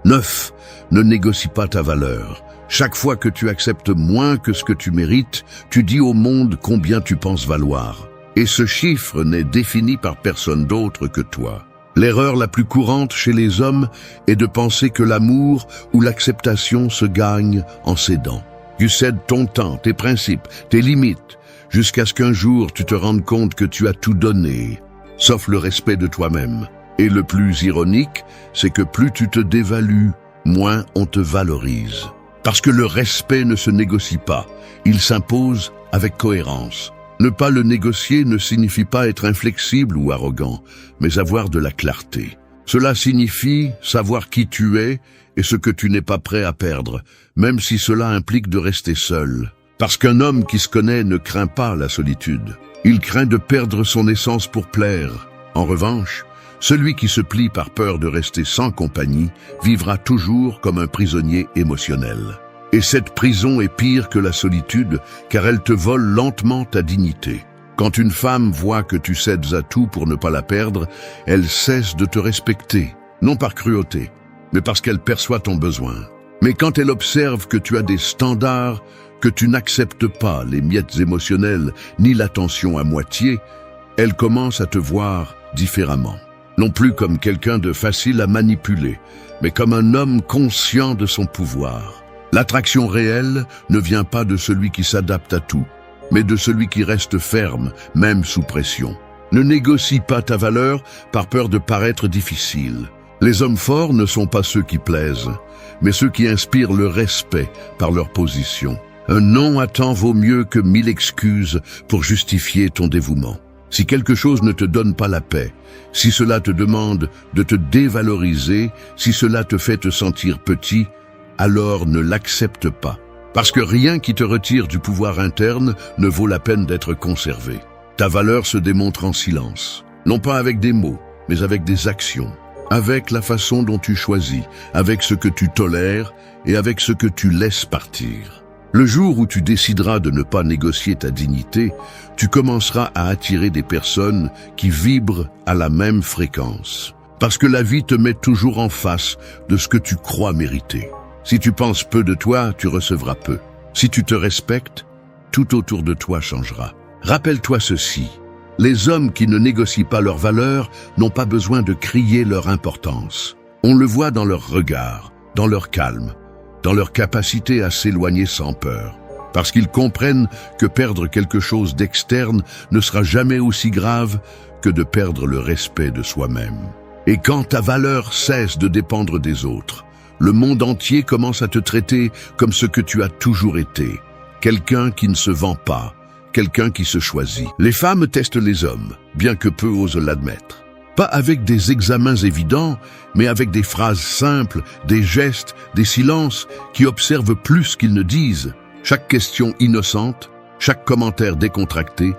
9. Ne négocie pas ta valeur. Chaque fois que tu acceptes moins que ce que tu mérites, tu dis au monde combien tu penses valoir. Et ce chiffre n'est défini par personne d'autre que toi. L'erreur la plus courante chez les hommes est de penser que l'amour ou l'acceptation se gagne en cédant. Tu cèdes ton temps, tes principes, tes limites, jusqu'à ce qu'un jour tu te rendes compte que tu as tout donné, sauf le respect de toi-même. Et le plus ironique, c'est que plus tu te dévalues, moins on te valorise. Parce que le respect ne se négocie pas, il s'impose avec cohérence. Ne pas le négocier ne signifie pas être inflexible ou arrogant, mais avoir de la clarté. Cela signifie savoir qui tu es et ce que tu n'es pas prêt à perdre, même si cela implique de rester seul. Parce qu'un homme qui se connaît ne craint pas la solitude. Il craint de perdre son essence pour plaire. En revanche, celui qui se plie par peur de rester sans compagnie vivra toujours comme un prisonnier émotionnel. Et cette prison est pire que la solitude, car elle te vole lentement ta dignité. Quand une femme voit que tu cèdes à tout pour ne pas la perdre, elle cesse de te respecter, non par cruauté, mais parce qu'elle perçoit ton besoin. Mais quand elle observe que tu as des standards, que tu n'acceptes pas les miettes émotionnelles ni l'attention à moitié, elle commence à te voir différemment. non plus comme quelqu'un de facile à manipuler, mais comme un homme conscient de son pouvoir. L'attraction réelle ne vient pas de celui qui s'adapte à tout, mais de celui qui reste ferme, même sous pression. Ne négocie pas ta valeur par peur de paraître difficile. Les hommes forts ne sont pas ceux qui plaisent, mais ceux qui inspirent le respect par leur position. Un non à temps vaut mieux que 1000 excuses pour justifier ton dévouement. Si quelque chose ne te donne pas la paix, si cela te demande de te dévaloriser, si cela te fait te sentir petit, alors ne l'accepte pas. Parce que rien qui te retire du pouvoir interne ne vaut la peine d'être conservé. Ta valeur se démontre en silence, non pas avec des mots, mais avec des actions, avec la façon dont tu choisis, avec ce que tu tolères et avec ce que tu laisses partir. Le jour où tu décideras de ne pas négocier ta dignité, tu commenceras à attirer des personnes qui vibrent à la même fréquence. Parce que la vie te met toujours en face de ce que tu crois mériter. Si tu penses peu de toi, tu recevras peu. Si tu te respectes, tout autour de toi changera. Rappelle-toi ceci, les hommes qui ne négocient pas leur valeur n'ont pas besoin de crier leur importance. On le voit dans leur regard, dans leur calme, dans leur capacité à s'éloigner sans peur, parce qu'ils comprennent que perdre quelque chose d'externe ne sera jamais aussi grave que de perdre le respect de soi-même. Et quand ta valeur cesse de dépendre des autres, le monde entier commence à te traiter comme ce que tu as toujours été, quelqu'un qui ne se vend pas, quelqu'un qui se choisit. Les femmes testent les hommes, bien que peu osent l'admettre. Pas avec des examens évidents, mais avec des phrases simples, des gestes, des silences qui observent plus qu'ils ne disent. Chaque question innocente, chaque commentaire décontracté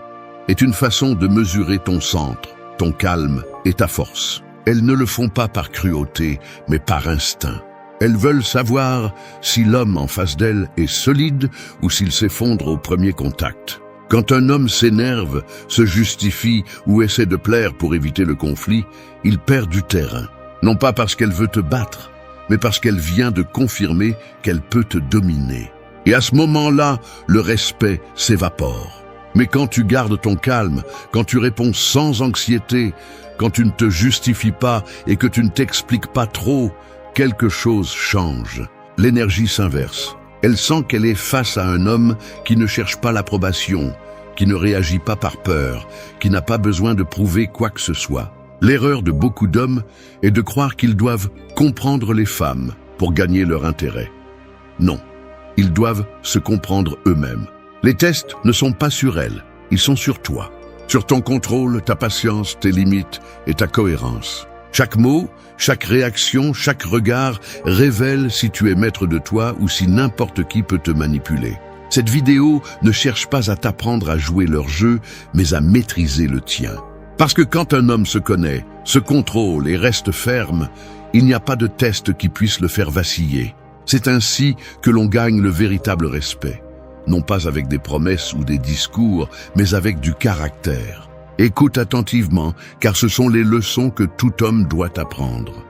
est une façon de mesurer ton centre, ton calme et ta force. Elles ne le font pas par cruauté, mais par instinct. Elles veulent savoir si l'homme en face d'elles est solide ou s'il s'effondre au premier contact. Quand un homme s'énerve, se justifie ou essaie de plaire pour éviter le conflit, il perd du terrain. Non pas parce qu'elle veut te battre, mais parce qu'elle vient de confirmer qu'elle peut te dominer. Et à ce moment-là, le respect s'évapore. Mais quand tu gardes ton calme, quand tu réponds sans anxiété, quand tu ne te justifies pas et que tu ne t'expliques pas trop, quelque chose change. L'énergie s'inverse. Elle sent qu'elle est face à un homme qui ne cherche pas l'approbation, qui ne réagit pas par peur, qui n'a pas besoin de prouver quoi que ce soit. L'erreur de beaucoup d'hommes est de croire qu'ils doivent comprendre les femmes pour gagner leur intérêt. Non, ils doivent se comprendre eux-mêmes. Les tests ne sont pas sur elles, ils sont sur toi. Sur ton contrôle, ta patience, tes limites et ta cohérence. Chaque mot, chaque réaction, chaque regard révèle si tu es maître de toi ou si n'importe qui peut te manipuler. Cette vidéo ne cherche pas à t'apprendre à jouer leur jeu, mais à maîtriser le tien. Parce que quand un homme se connaît, se contrôle et reste ferme, il n'y a pas de test qui puisse le faire vaciller. C'est ainsi que l'on gagne le véritable respect. Non pas avec des promesses ou des discours, mais avec du caractère. Écoute attentivement, car ce sont les leçons que tout homme doit apprendre.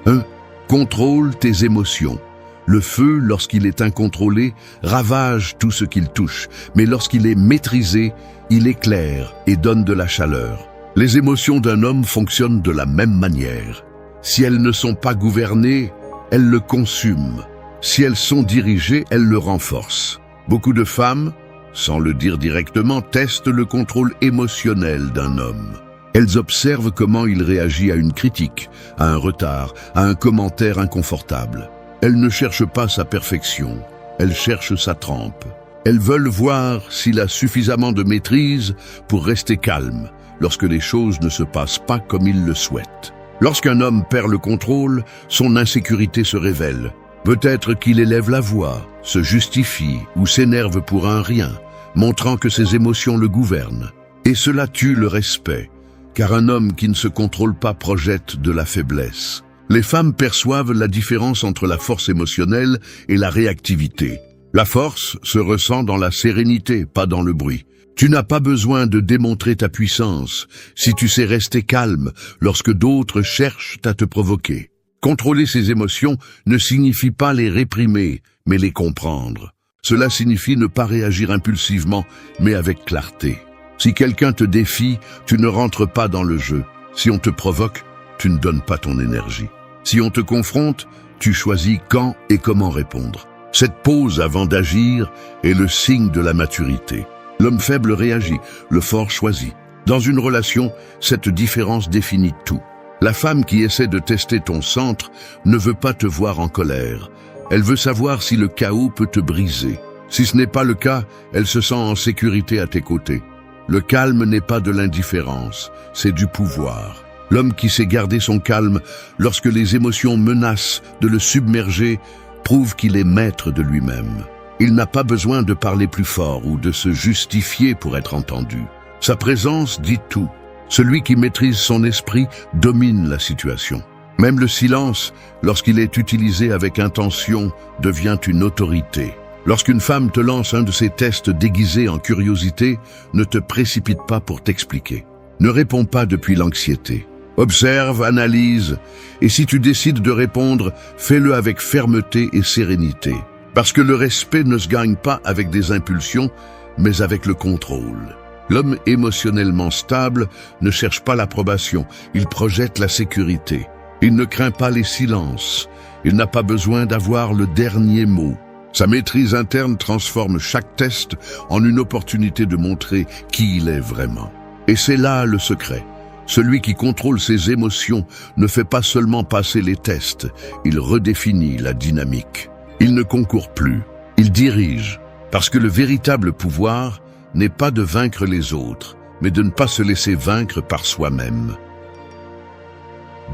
1. Contrôle tes émotions. Le feu, lorsqu'il est incontrôlé, ravage tout ce qu'il touche, mais lorsqu'il est maîtrisé, il éclaire et donne de la chaleur. Les émotions d'un homme fonctionnent de la même manière. Si elles ne sont pas gouvernées, elles le consument. Si elles sont dirigées, elles le renforcent. Beaucoup de femmes, sans le dire directement, testent le contrôle émotionnel d'un homme. Elles observent comment il réagit à une critique, à un retard, à un commentaire inconfortable. Elles ne cherchent pas sa perfection, elles cherchent sa trempe. Elles veulent voir s'il a suffisamment de maîtrise pour rester calme lorsque les choses ne se passent pas comme il le souhaite. Lorsqu'un homme perd le contrôle, son insécurité se révèle. Peut-être qu'il élève la voix, se justifie ou s'énerve pour un rien, montrant que ses émotions le gouvernent. Et cela tue le respect, car un homme qui ne se contrôle pas projette de la faiblesse. Les femmes perçoivent la différence entre la force émotionnelle et la réactivité. La force se ressent dans la sérénité, pas dans le bruit. Tu n'as pas besoin de démontrer ta puissance si tu sais rester calme lorsque d'autres cherchent à te provoquer. Contrôler ses émotions ne signifie pas les réprimer, mais les comprendre. Cela signifie ne pas réagir impulsivement, mais avec clarté. Si quelqu'un te défie, tu ne rentres pas dans le jeu. Si on te provoque, tu ne donnes pas ton énergie. Si on te confronte, tu choisis quand et comment répondre. Cette pause avant d'agir est le signe de la maturité. L'homme faible réagit, le fort choisit. Dans une relation, cette différence définit tout. La femme qui essaie de tester ton centre ne veut pas te voir en colère. Elle veut savoir si le chaos peut te briser. Si ce n'est pas le cas, elle se sent en sécurité à tes côtés. Le calme n'est pas de l'indifférence, c'est du pouvoir. L'homme qui sait garder son calme lorsque les émotions menacent de le submerger prouve qu'il est maître de lui-même. Il n'a pas besoin de parler plus fort ou de se justifier pour être entendu. Sa présence dit tout. Celui qui maîtrise son esprit domine la situation. Même le silence, lorsqu'il est utilisé avec intention, devient une autorité. Lorsqu'une femme te lance un de ces tests déguisés en curiosité, ne te précipite pas pour t'expliquer. Ne réponds pas depuis l'anxiété. Observe, analyse, et si tu décides de répondre, fais-le avec fermeté et sérénité. Parce que le respect ne se gagne pas avec des impulsions, mais avec le contrôle. L'homme émotionnellement stable ne cherche pas l'approbation, il projette la sécurité. Il ne craint pas les silences, il n'a pas besoin d'avoir le dernier mot. Sa maîtrise interne transforme chaque test en une opportunité de montrer qui il est vraiment. Et c'est là le secret. Celui qui contrôle ses émotions ne fait pas seulement passer les tests, il redéfinit la dynamique. Il ne concourt plus, il dirige. Parce que le véritable pouvoir n'est pas de vaincre les autres, mais de ne pas se laisser vaincre par soi-même.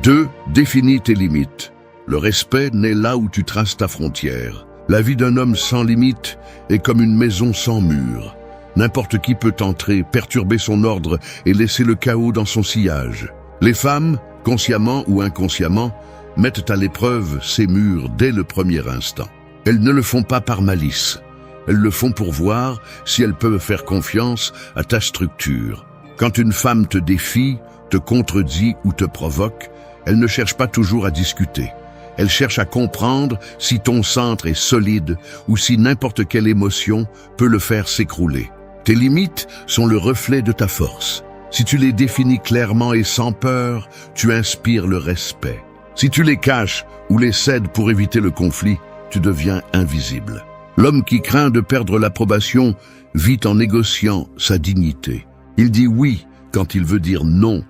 2. Définis tes limites. Le respect naît là où tu traces ta frontière. La vie d'un homme sans limite est comme une maison sans mur. N'importe qui peut entrer, perturber son ordre et laisser le chaos dans son sillage. Les femmes, consciemment ou inconsciemment, mettent à l'épreuve ces murs dès le premier instant. Elles ne le font pas par malice. Elles le font pour voir si elles peuvent faire confiance à ta structure. Quand une femme te défie, te contredit ou te provoque, elle ne cherche pas toujours à discuter. Elle cherche à comprendre si ton centre est solide ou si n'importe quelle émotion peut le faire s'écrouler. Tes limites sont le reflet de ta force. Si tu les définis clairement et sans peur, tu inspires le respect. Si tu les caches ou les cèdes pour éviter le conflit, tu deviens invisible. L'homme qui craint de perdre l'approbation vit en négociant sa dignité. Il dit oui quand il veut dire non.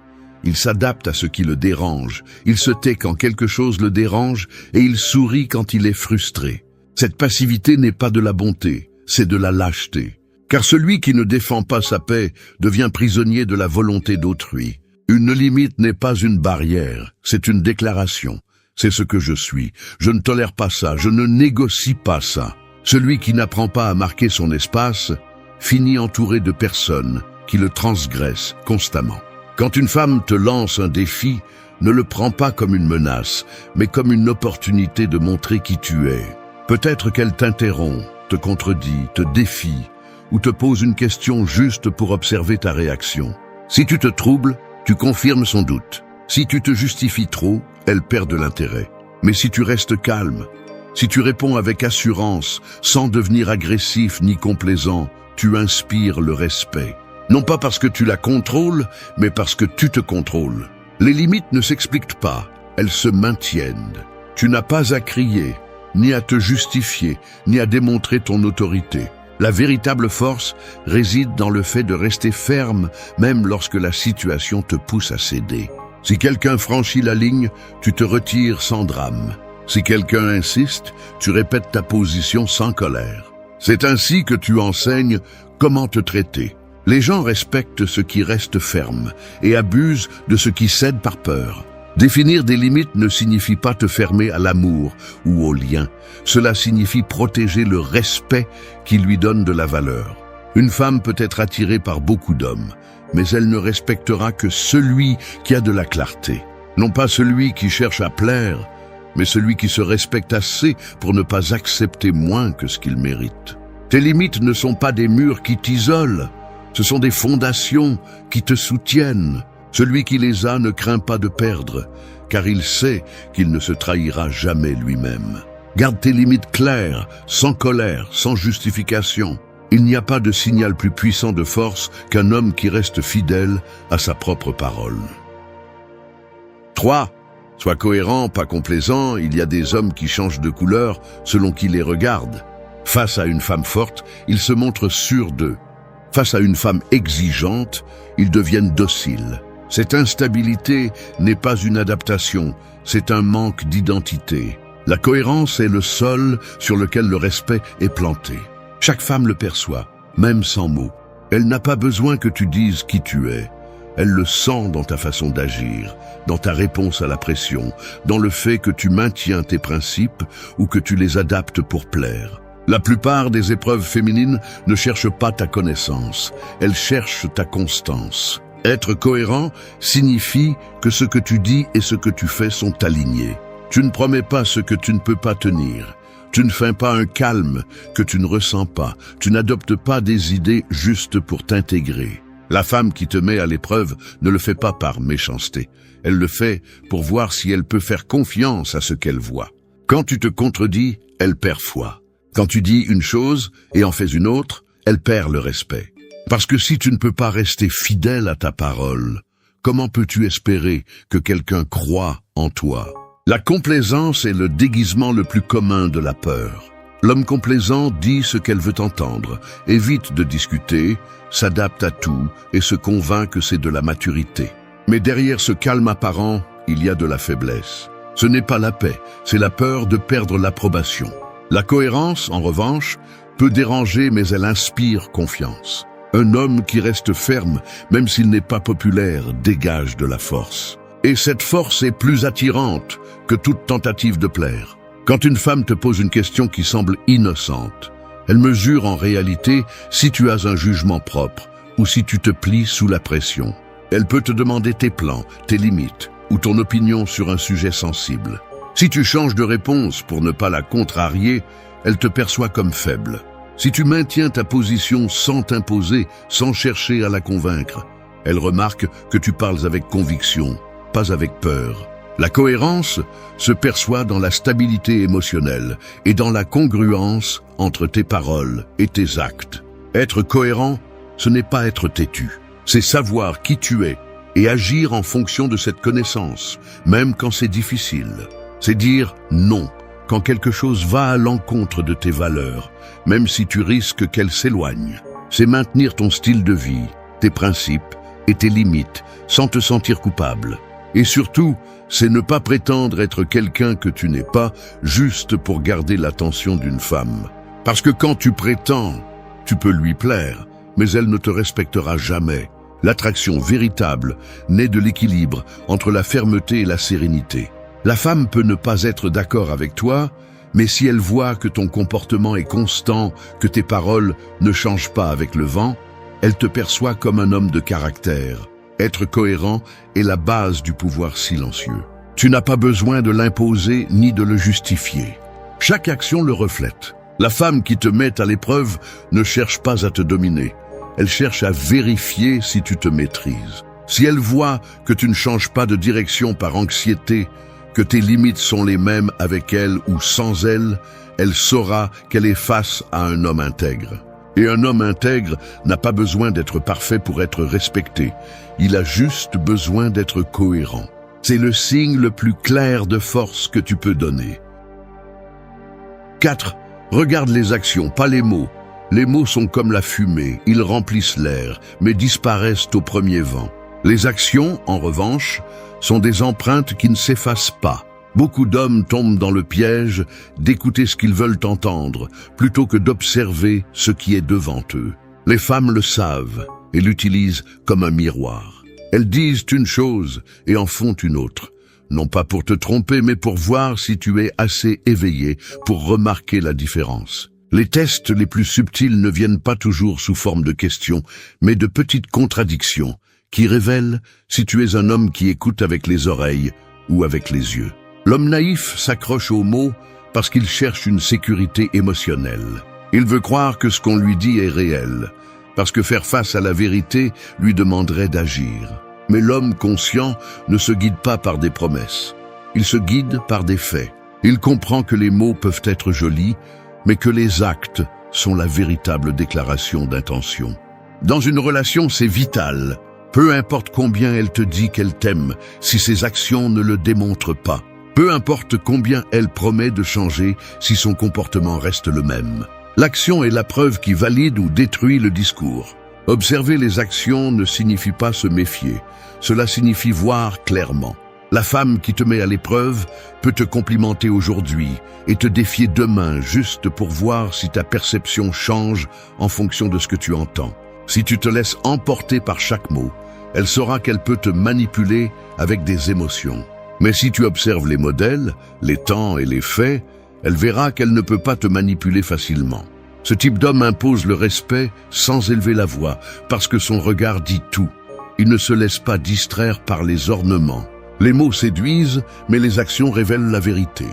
Il s'adapte à ce qui le dérange. Il se tait quand quelque chose le dérange et il sourit quand il est frustré. Cette passivité n'est pas de la bonté, c'est de la lâcheté. Car celui qui ne défend pas sa paix devient prisonnier de la volonté d'autrui. Une limite n'est pas une barrière, c'est une déclaration. C'est ce que je suis. Je ne tolère pas ça, je ne négocie pas ça. Celui qui n'apprend pas à marquer son espace finit entouré de personnes qui le transgressent constamment. Quand une femme te lance un défi, ne le prends pas comme une menace, mais comme une opportunité de montrer qui tu es. Peut-être qu'elle t'interrompt, te contredit, te défie, ou te pose une question juste pour observer ta réaction. Si tu te troubles, tu confirmes son doute. Si tu te justifies trop, elle perd de l'intérêt. Mais si tu restes calme, si tu réponds avec assurance, sans devenir agressif ni complaisant, tu inspires le respect. Non pas parce que tu la contrôles, mais parce que tu te contrôles. Les limites ne s'expliquent pas, elles se maintiennent. Tu n'as pas à crier, ni à te justifier, ni à démontrer ton autorité. La véritable force réside dans le fait de rester ferme, même lorsque la situation te pousse à céder. Si quelqu'un franchit la ligne, tu te retires sans drame. Si quelqu'un insiste, tu répètes ta position sans colère. C'est ainsi que tu enseignes comment te traiter. Les gens respectent ce qui reste ferme et abusent de ce qui cède par peur. Définir des limites ne signifie pas te fermer à l'amour ou au lien. Cela signifie protéger le respect qui lui donne de la valeur. Une femme peut être attirée par beaucoup d'hommes, mais elle ne respectera que celui qui a de la clarté. Non pas celui qui cherche à plaire, mais celui qui se respecte assez pour ne pas accepter moins que ce qu'il mérite. Tes limites ne sont pas des murs qui t'isolent, ce sont des fondations qui te soutiennent. Celui qui les a ne craint pas de perdre, car il sait qu'il ne se trahira jamais lui-même. Garde tes limites claires, sans colère, sans justification. Il n'y a pas de signal plus puissant de force qu'un homme qui reste fidèle à sa propre parole. 3. Sois cohérent, pas complaisant, il y a des hommes qui changent de couleur selon qui les regarde. Face à une femme forte, ils se montrent sûrs d'eux. Face à une femme exigeante, ils deviennent dociles. Cette instabilité n'est pas une adaptation, c'est un manque d'identité. La cohérence est le sol sur lequel le respect est planté. Chaque femme le perçoit, même sans mots. Elle n'a pas besoin que tu dises qui tu es. Elle le sent dans ta façon d'agir, dans ta réponse à la pression, dans le fait que tu maintiens tes principes ou que tu les adaptes pour plaire. La plupart des épreuves féminines ne cherchent pas ta connaissance, elles cherchent ta constance. Être cohérent signifie que ce que tu dis et ce que tu fais sont alignés. Tu ne promets pas ce que tu ne peux pas tenir. Tu ne feins pas un calme que tu ne ressens pas. Tu n'adoptes pas des idées juste pour t'intégrer. La femme qui te met à l'épreuve ne le fait pas par méchanceté. Elle le fait pour voir si elle peut faire confiance à ce qu'elle voit. Quand tu te contredis, elle perd foi. Quand tu dis une chose et en fais une autre, elle perd le respect. Parce que si tu ne peux pas rester fidèle à ta parole, comment peux-tu espérer que quelqu'un croie en toi? La complaisance est le déguisement le plus commun de la peur. L'homme complaisant dit ce qu'elle veut entendre, évite de discuter, s'adapte à tout et se convainc que c'est de la maturité. Mais derrière ce calme apparent, il y a de la faiblesse. Ce n'est pas la paix, c'est la peur de perdre l'approbation. La cohérence, en revanche, peut déranger mais elle inspire confiance. Un homme qui reste ferme, même s'il n'est pas populaire, dégage de la force. Et cette force est plus attirante que toute tentative de plaire. Quand une femme te pose une question qui semble innocente, elle mesure en réalité si tu as un jugement propre ou si tu te plies sous la pression. Elle peut te demander tes plans, tes limites ou ton opinion sur un sujet sensible. Si tu changes de réponse pour ne pas la contrarier, elle te perçoit comme faible. Si tu maintiens ta position sans t'imposer, sans chercher à la convaincre, elle remarque que tu parles avec conviction, pas avec peur. La cohérence se perçoit dans la stabilité émotionnelle et dans la congruence entre tes paroles et tes actes. Être cohérent, ce n'est pas être têtu, c'est savoir qui tu es et agir en fonction de cette connaissance, même quand c'est difficile. C'est dire non quand quelque chose va à l'encontre de tes valeurs, même si tu risques qu'elle s'éloigne. C'est maintenir ton style de vie, tes principes et tes limites sans te sentir coupable. Et surtout, c'est ne pas prétendre être quelqu'un que tu n'es pas juste pour garder l'attention d'une femme. Parce que quand tu prétends, tu peux lui plaire, mais elle ne te respectera jamais. L'attraction véritable naît de l'équilibre entre la fermeté et la sérénité. La femme peut ne pas être d'accord avec toi, mais si elle voit que ton comportement est constant, que tes paroles ne changent pas avec le vent, elle te perçoit comme un homme de caractère. Être cohérent est la base du pouvoir silencieux. Tu n'as pas besoin de l'imposer ni de le justifier. Chaque action le reflète. La femme qui te met à l'épreuve ne cherche pas à te dominer. Elle cherche à vérifier si tu te maîtrises. Si elle voit que tu ne changes pas de direction par anxiété, que tes limites sont les mêmes avec elle ou sans elle, elle saura qu'elle est face à un homme intègre. Et un homme intègre n'a pas besoin d'être parfait pour être respecté. Il a juste besoin d'être cohérent. C'est le signe le plus clair de force que tu peux donner. 4. Regarde les actions, pas les mots. Les mots sont comme la fumée, ils remplissent l'air, mais disparaissent au premier vent. Les actions, en revanche, sont des empreintes qui ne s'effacent pas. Beaucoup d'hommes tombent dans le piège d'écouter ce qu'ils veulent entendre, plutôt que d'observer ce qui est devant eux. Les femmes le savent et l'utilisent comme un miroir. Elles disent une chose et en font une autre, non pas pour te tromper, mais pour voir si tu es assez éveillé pour remarquer la différence. Les tests les plus subtils ne viennent pas toujours sous forme de questions, mais de petites contradictions qui révèlent si tu es un homme qui écoute avec les oreilles ou avec les yeux. L'homme naïf s'accroche aux mots parce qu'il cherche une sécurité émotionnelle. Il veut croire que ce qu'on lui dit est réel, parce que faire face à la vérité lui demanderait d'agir. Mais l'homme conscient ne se guide pas par des promesses. Il se guide par des faits. Il comprend que les mots peuvent être jolis, mais que les actes sont la véritable déclaration d'intention. Dans une relation, c'est vital. Peu importe combien elle te dit qu'elle t'aime, si ses actions ne le démontrent pas. Peu importe combien elle promet de changer, si son comportement reste le même. L'action est la preuve qui valide ou détruit le discours. Observer les actions ne signifie pas se méfier. Cela signifie voir clairement. La femme qui te met à l'épreuve peut te complimenter aujourd'hui et te défier demain juste pour voir si ta perception change en fonction de ce que tu entends. Si tu te laisses emporter par chaque mot, elle saura qu'elle peut te manipuler avec des émotions. Mais si tu observes les modèles, les temps et les faits, elle verra qu'elle ne peut pas te manipuler facilement. Ce type d'homme impose le respect sans élever la voix, parce que son regard dit tout. Il ne se laisse pas distraire par les ornements. Les mots séduisent, mais les actions révèlent la vérité.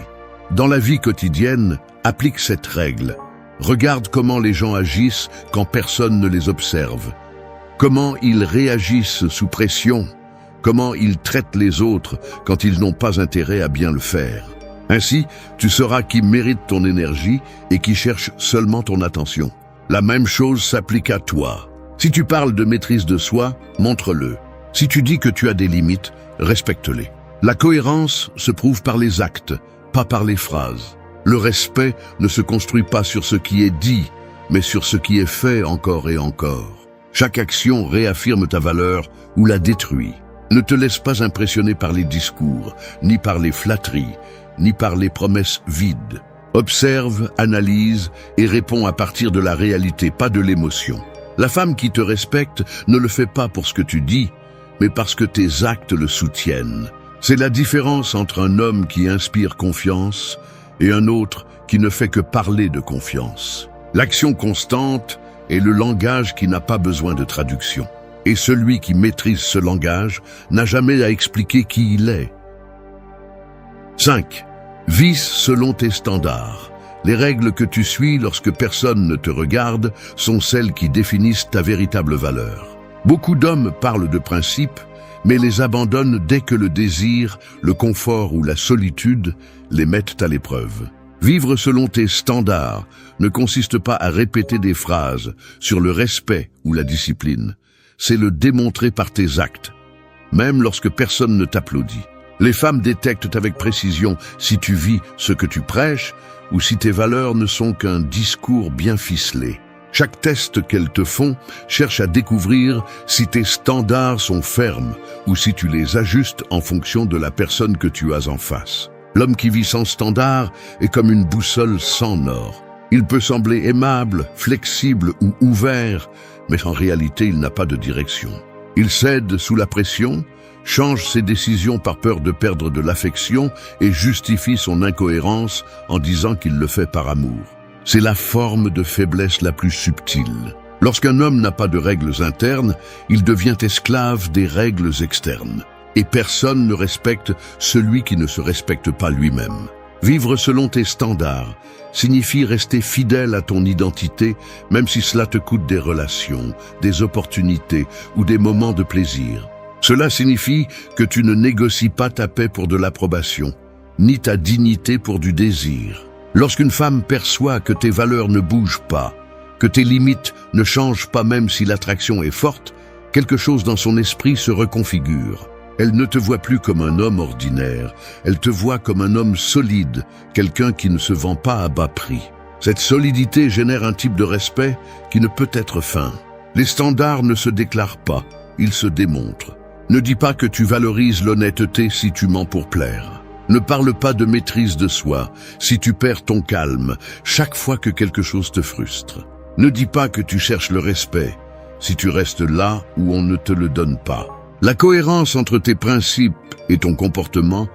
Dans la vie quotidienne, applique cette règle. Regarde comment les gens agissent quand personne ne les observe. Comment ils réagissent sous pression. Comment ils traitent les autres quand ils n'ont pas intérêt à bien le faire. Ainsi, tu sauras qui mérite ton énergie et qui cherche seulement ton attention. La même chose s'applique à toi. Si tu parles de maîtrise de soi, montre-le. Si tu dis que tu as des limites, respecte-les. La cohérence se prouve par les actes, pas par les phrases. Le respect ne se construit pas sur ce qui est dit, mais sur ce qui est fait encore et encore. Chaque action réaffirme ta valeur ou la détruit. Ne te laisse pas impressionner par les discours, ni par les flatteries, ni par les promesses vides. Observe, analyse et réponds à partir de la réalité, pas de l'émotion. La femme qui te respecte ne le fait pas pour ce que tu dis, mais parce que tes actes le soutiennent. C'est la différence entre un homme qui inspire confiance et un autre qui ne fait que parler de confiance. L'action constante est le langage qui n'a pas besoin de traduction. Et celui qui maîtrise ce langage n'a jamais à expliquer qui il est. 5. Vis selon tes standards. Les règles que tu suis lorsque personne ne te regarde sont celles qui définissent ta véritable valeur. Beaucoup d'hommes parlent de principes, mais les abandonnent dès que le désir, le confort ou la solitude les mettent à l'épreuve. Vivre selon tes standards ne consiste pas à répéter des phrases sur le respect ou la discipline. C'est le démontrer par tes actes, même lorsque personne ne t'applaudit. Les femmes détectent avec précision si tu vis ce que tu prêches ou si tes valeurs ne sont qu'un discours bien ficelé. Chaque test qu'elles te font cherche à découvrir si tes standards sont fermes ou si tu les ajustes en fonction de la personne que tu as en face. L'homme qui vit sans standard est comme une boussole sans nord. Il peut sembler aimable, flexible ou ouvert, mais en réalité, il n'a pas de direction. Il cède sous la pression, change ses décisions par peur de perdre de l'affection et justifie son incohérence en disant qu'il le fait par amour. C'est la forme de faiblesse la plus subtile. Lorsqu'un homme n'a pas de règles internes, il devient esclave des règles externes. Et personne ne respecte celui qui ne se respecte pas lui-même. Vivre selon tes standards signifie rester fidèle à ton identité, même si cela te coûte des relations, des opportunités ou des moments de plaisir. Cela signifie que tu ne négocies pas ta paix pour de l'approbation, ni ta dignité pour du désir. Lorsqu'une femme perçoit que tes valeurs ne bougent pas, que tes limites ne changent pas même si l'attraction est forte, quelque chose dans son esprit se reconfigure. Elle ne te voit plus comme un homme ordinaire, elle te voit comme un homme solide, quelqu'un qui ne se vend pas à bas prix. Cette solidité génère un type de respect qui ne peut être feint. Les standards ne se déclarent pas, ils se démontrent. Ne dis pas que tu valorises l'honnêteté si tu mens pour plaire. Ne parle pas de maîtrise de soi si tu perds ton calme chaque fois que quelque chose te frustre. Ne dis pas que tu cherches le respect si tu restes là où on ne te le donne pas. La cohérence entre tes principes et ton comportement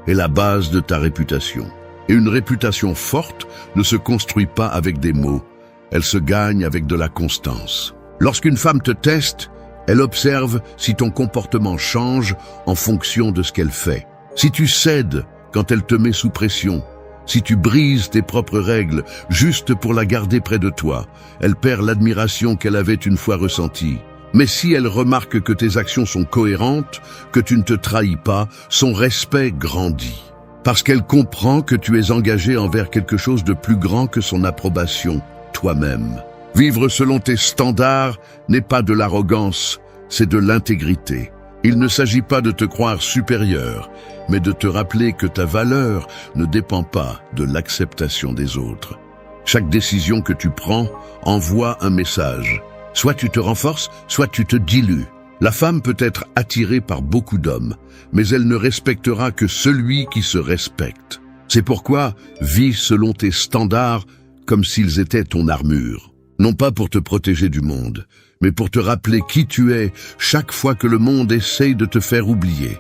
est la base de ta réputation. Et une réputation forte ne se construit pas avec des mots, elle se gagne avec de la constance. Lorsqu'une femme te teste, elle observe si ton comportement change en fonction de ce qu'elle fait. Si tu cèdes quand elle te met sous pression, si tu brises tes propres règles juste pour la garder près de toi, elle perd l'admiration qu'elle avait une fois ressentie. Mais si elle remarque que tes actions sont cohérentes, que tu ne te trahis pas, son respect grandit. Parce qu'elle comprend que tu es engagé envers quelque chose de plus grand que son approbation, toi-même. Vivre selon tes standards n'est pas de l'arrogance, c'est de l'intégrité. Il ne s'agit pas de te croire supérieur, mais de te rappeler que ta valeur ne dépend pas de l'acceptation des autres. Chaque décision que tu prends envoie un message. Soit tu te renforces, soit tu te dilues. La femme peut être attirée par beaucoup d'hommes, mais elle ne respectera que celui qui se respecte. C'est pourquoi vis selon tes standards comme s'ils étaient ton armure. Non pas pour te protéger du monde, mais pour te rappeler qui tu es chaque fois que le monde essaye de te faire oublier.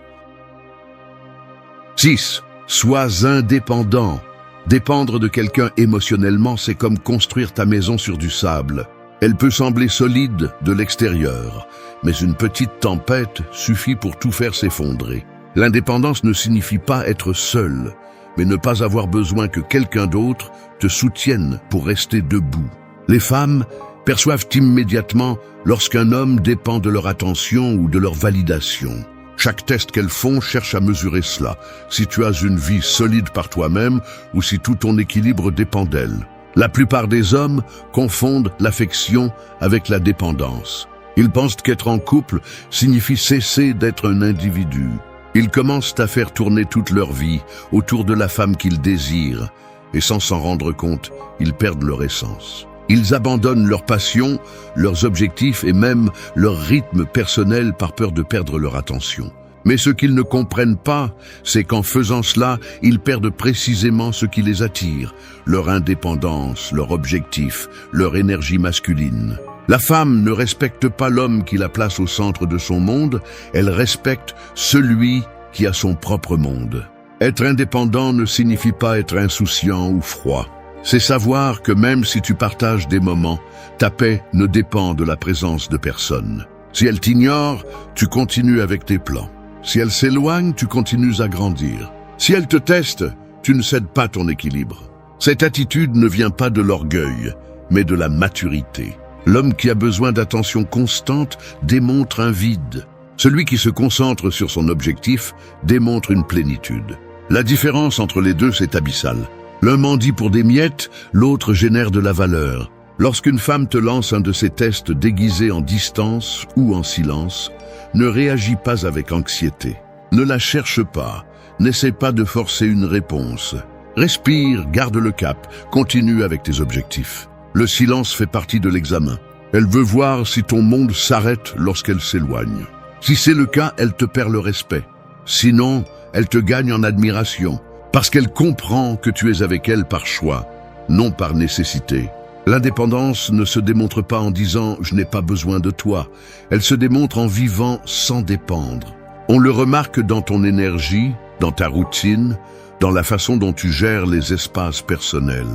6. Sois indépendant. Dépendre de quelqu'un émotionnellement, c'est comme construire ta maison sur du sable. Elle peut sembler solide de l'extérieur, mais une petite tempête suffit pour tout faire s'effondrer. L'indépendance ne signifie pas être seul, mais ne pas avoir besoin que quelqu'un d'autre te soutienne pour rester debout. Les femmes perçoivent immédiatement lorsqu'un homme dépend de leur attention ou de leur validation. Chaque test qu'elles font cherche à mesurer cela, si tu as une vie solide par toi-même ou si tout ton équilibre dépend d'elle. La plupart des hommes confondent l'affection avec la dépendance. Ils pensent qu'être en couple signifie cesser d'être un individu. Ils commencent à faire tourner toute leur vie autour de la femme qu'ils désirent, et sans s'en rendre compte, ils perdent leur essence. Ils abandonnent leurs passions, leurs objectifs et même leur rythme personnel par peur de perdre leur attention. Mais ce qu'ils ne comprennent pas, c'est qu'en faisant cela, ils perdent précisément ce qui les attire, leur indépendance, leur objectif, leur énergie masculine. La femme ne respecte pas l'homme qui la place au centre de son monde, elle respecte celui qui a son propre monde. Être indépendant ne signifie pas être insouciant ou froid. C'est savoir que même si tu partages des moments, ta paix ne dépend de la présence de personne. Si elle t'ignore, tu continues avec tes plans. Si elle s'éloigne, tu continues à grandir. Si elle te teste, tu ne cèdes pas ton équilibre. Cette attitude ne vient pas de l'orgueil, mais de la maturité. L'homme qui a besoin d'attention constante démontre un vide. Celui qui se concentre sur son objectif démontre une plénitude. La différence entre les deux, c'est abyssal. L'un mendie pour des miettes, l'autre génère de la valeur. Lorsqu'une femme te lance un de ces tests déguisés en distance ou en silence, ne réagis pas avec anxiété. Ne la cherche pas, n'essaie pas de forcer une réponse. Respire, garde le cap, continue avec tes objectifs. Le silence fait partie de l'examen. Elle veut voir si ton monde s'arrête lorsqu'elle s'éloigne. Si c'est le cas, elle te perd le respect. Sinon, elle te gagne en admiration, parce qu'elle comprend que tu es avec elle par choix, non par nécessité. L'indépendance ne se démontre pas en disant « je n'ai pas besoin de toi ». Elle se démontre en vivant sans dépendre. On le remarque dans ton énergie, dans ta routine, dans la façon dont tu gères les espaces personnels.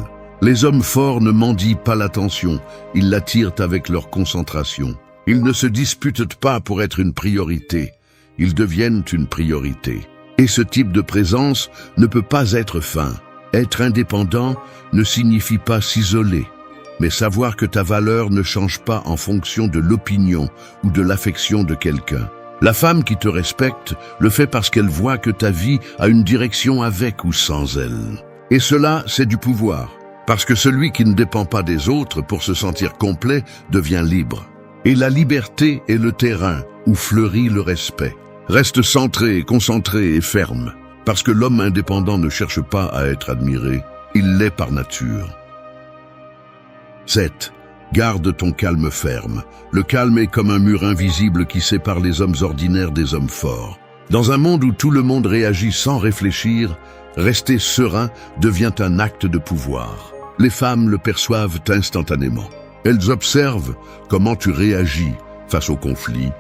Les hommes forts ne mendient pas l'attention, ils l'attirent avec leur concentration. Ils ne se disputent pas pour être une priorité, ils deviennent une priorité. Et ce type de présence ne peut pas être feint. Être indépendant ne signifie pas s'isoler, mais savoir que ta valeur ne change pas en fonction de l'opinion ou de l'affection de quelqu'un. La femme qui te respecte le fait parce qu'elle voit que ta vie a une direction avec ou sans elle. Et cela, c'est du pouvoir. Parce que celui qui ne dépend pas des autres pour se sentir complet devient libre. Et la liberté est le terrain où fleurit le respect. Reste centré, concentré et ferme. Parce que l'homme indépendant ne cherche pas à être admiré, il l'est par nature. 7. Garde ton calme ferme. Le calme est comme un mur invisible qui sépare les hommes ordinaires des hommes forts. Dans un monde où tout le monde réagit sans réfléchir, rester serein devient un acte de pouvoir. Les femmes le perçoivent instantanément. Elles observent comment tu réagis face au conflit,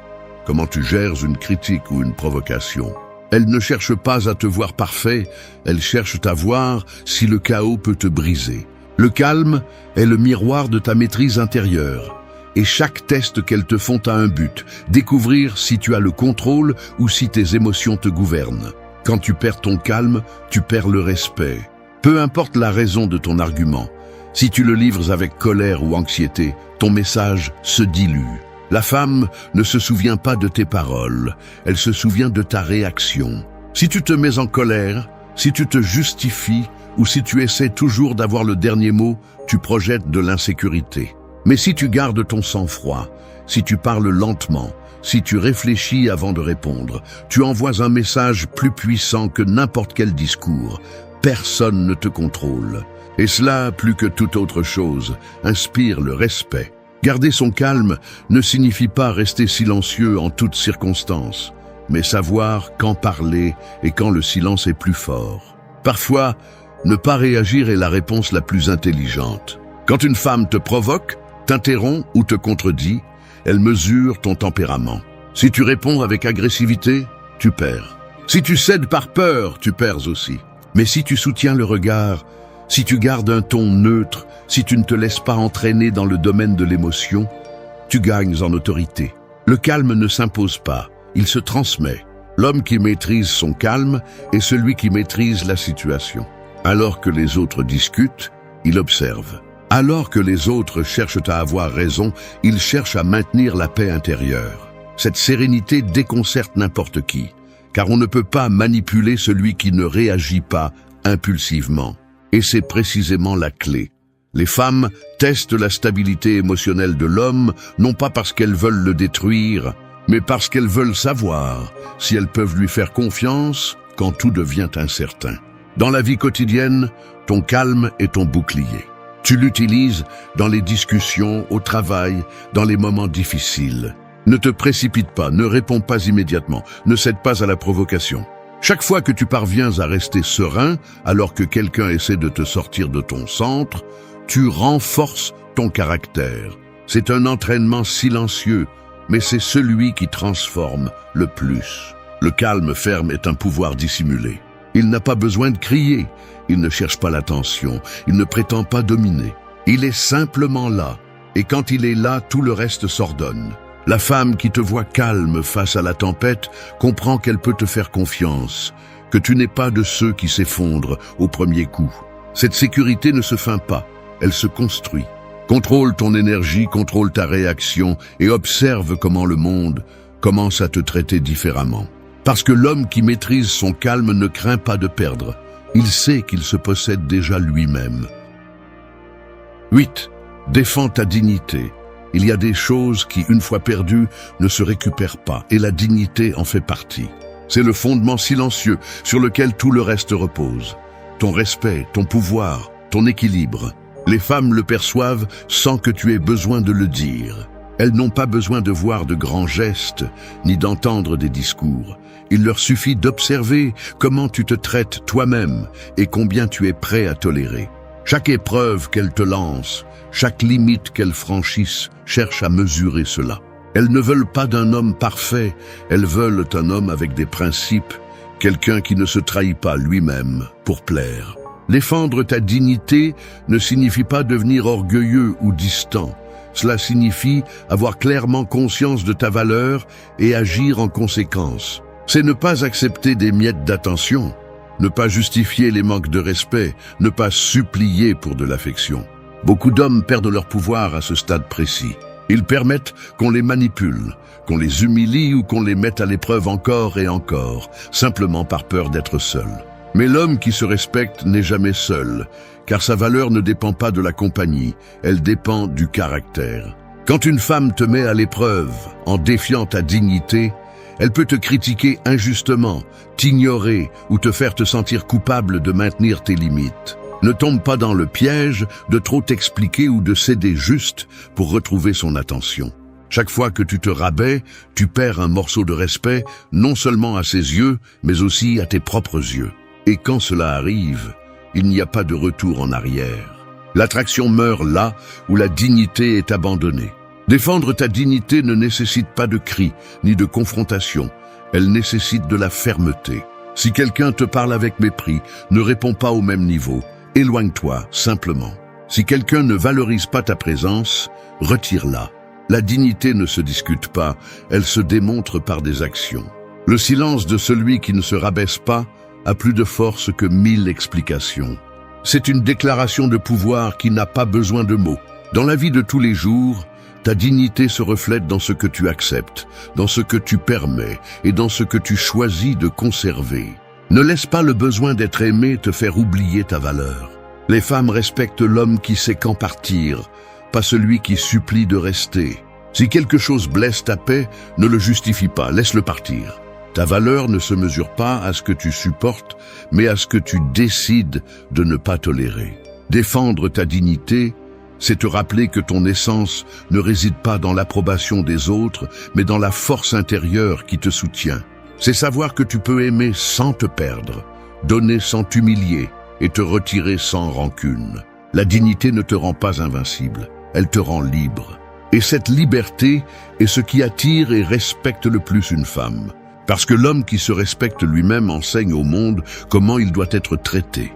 comment tu gères une critique ou une provocation. Elles ne cherchent pas à te voir parfait, elles cherchent à voir si le chaos peut te briser. Le calme est le miroir de ta maîtrise intérieure. Et chaque test qu'elles te font a un but, découvrir si tu as le contrôle ou si tes émotions te gouvernent. Quand tu perds ton calme, tu perds le respect. Peu importe la raison de ton argument, si tu le livres avec colère ou anxiété, ton message se dilue. La femme ne se souvient pas de tes paroles, elle se souvient de ta réaction. Si tu te mets en colère, si tu te justifies ou si tu essaies toujours d'avoir le dernier mot, tu projettes de l'insécurité. Mais si tu gardes ton sang-froid, si tu parles lentement, Si tu réfléchis avant de répondre, tu envoies un message plus puissant que n'importe quel discours. Personne ne te contrôle. Et cela, plus que toute autre chose, inspire le respect. Garder son calme ne signifie pas rester silencieux en toutes circonstances, mais savoir quand parler et quand le silence est plus fort. Parfois, ne pas réagir est la réponse la plus intelligente. Quand une femme te provoque, t'interrompt ou te contredit, elle mesure ton tempérament. Si tu réponds avec agressivité, tu perds. Si tu cèdes par peur, tu perds aussi. Mais si tu soutiens le regard, si tu gardes un ton neutre, si tu ne te laisses pas entraîner dans le domaine de l'émotion, tu gagnes en autorité. Le calme ne s'impose pas, il se transmet. L'homme qui maîtrise son calme est celui qui maîtrise la situation. Alors que les autres discutent, il observe. Alors que les autres cherchent à avoir raison, il cherche à maintenir la paix intérieure. Cette sérénité déconcerte n'importe qui, car on ne peut pas manipuler celui qui ne réagit pas impulsivement. Et c'est précisément la clé. Les femmes testent la stabilité émotionnelle de l'homme, non pas parce qu'elles veulent le détruire, mais parce qu'elles veulent savoir si elles peuvent lui faire confiance quand tout devient incertain. Dans la vie quotidienne, ton calme est ton bouclier. Tu l'utilises dans les discussions, au travail, dans les moments difficiles. Ne te précipite pas, ne réponds pas immédiatement, ne cède pas à la provocation. Chaque fois que tu parviens à rester serein, alors que quelqu'un essaie de te sortir de ton centre, tu renforces ton caractère. C'est un entraînement silencieux, mais c'est celui qui transforme le plus. Le calme ferme est un pouvoir dissimulé. Il n'a pas besoin de crier, il ne cherche pas l'attention, il ne prétend pas dominer. Il est simplement là, et quand il est là, tout le reste s'ordonne. La femme qui te voit calme face à la tempête comprend qu'elle peut te faire confiance, que tu n'es pas de ceux qui s'effondrent au premier coup. Cette sécurité ne se feint pas, elle se construit. Contrôle ton énergie, contrôle ta réaction et observe comment le monde commence à te traiter différemment. Parce que l'homme qui maîtrise son calme ne craint pas de perdre. Il sait qu'il se possède déjà lui-même. 8. Défends ta dignité. Il y a des choses qui, une fois perdues, ne se récupèrent pas, et la dignité en fait partie. C'est le fondement silencieux sur lequel tout le reste repose. Ton respect, ton pouvoir, ton équilibre. Les femmes le perçoivent sans que tu aies besoin de le dire. Elles n'ont pas besoin de voir de grands gestes, ni d'entendre des discours. Il leur suffit d'observer comment tu te traites toi-même et combien tu es prêt à tolérer. Chaque épreuve qu'elles te lancent, chaque limite qu'elles franchissent, cherche à mesurer cela. Elles ne veulent pas d'un homme parfait, elles veulent un homme avec des principes, quelqu'un qui ne se trahit pas lui-même pour plaire. Défendre ta dignité ne signifie pas devenir orgueilleux ou distant. Cela signifie avoir clairement conscience de ta valeur et agir en conséquence. C'est ne pas accepter des miettes d'attention, ne pas justifier les manques de respect, ne pas supplier pour de l'affection. Beaucoup d'hommes perdent leur pouvoir à ce stade précis. Ils permettent qu'on les manipule, qu'on les humilie ou qu'on les mette à l'épreuve encore et encore, simplement par peur d'être seul. Mais l'homme qui se respecte n'est jamais seul, car sa valeur ne dépend pas de la compagnie, elle dépend du caractère. Quand une femme te met à l'épreuve en défiant ta dignité, elle peut te critiquer injustement, t'ignorer ou te faire te sentir coupable de maintenir tes limites. Ne tombe pas dans le piège de trop t'expliquer ou de céder juste pour retrouver son attention. Chaque fois que tu te rabais, tu perds un morceau de respect, non seulement à ses yeux, mais aussi à tes propres yeux. Et quand cela arrive, il n'y a pas de retour en arrière. L'attraction meurt là où la dignité est abandonnée. Défendre ta dignité ne nécessite pas de cris ni de confrontation. Elle nécessite de la fermeté. Si quelqu'un te parle avec mépris, ne réponds pas au même niveau. Éloigne-toi, simplement. Si quelqu'un ne valorise pas ta présence, retire-la. La dignité ne se discute pas, elle se démontre par des actions. Le silence de celui qui ne se rabaisse pas a plus de force que 1000 explications. C'est une déclaration de pouvoir qui n'a pas besoin de mots. Dans la vie de tous les jours, ta dignité se reflète dans ce que tu acceptes, dans ce que tu permets et dans ce que tu choisis de conserver. Ne laisse pas le besoin d'être aimé te faire oublier ta valeur. Les femmes respectent l'homme qui sait quand partir, pas celui qui supplie de rester. Si quelque chose blesse ta paix, ne le justifie pas, laisse-le partir. Ta valeur ne se mesure pas à ce que tu supportes, mais à ce que tu décides de ne pas tolérer. Défendre ta dignité, c'est te rappeler que ton essence ne réside pas dans l'approbation des autres, mais dans la force intérieure qui te soutient. C'est savoir que tu peux aimer sans te perdre, donner sans t'humilier et te retirer sans rancune. La dignité ne te rend pas invincible, elle te rend libre. Et cette liberté est ce qui attire et respecte le plus une femme. Parce que l'homme qui se respecte lui-même enseigne au monde comment il doit être traité.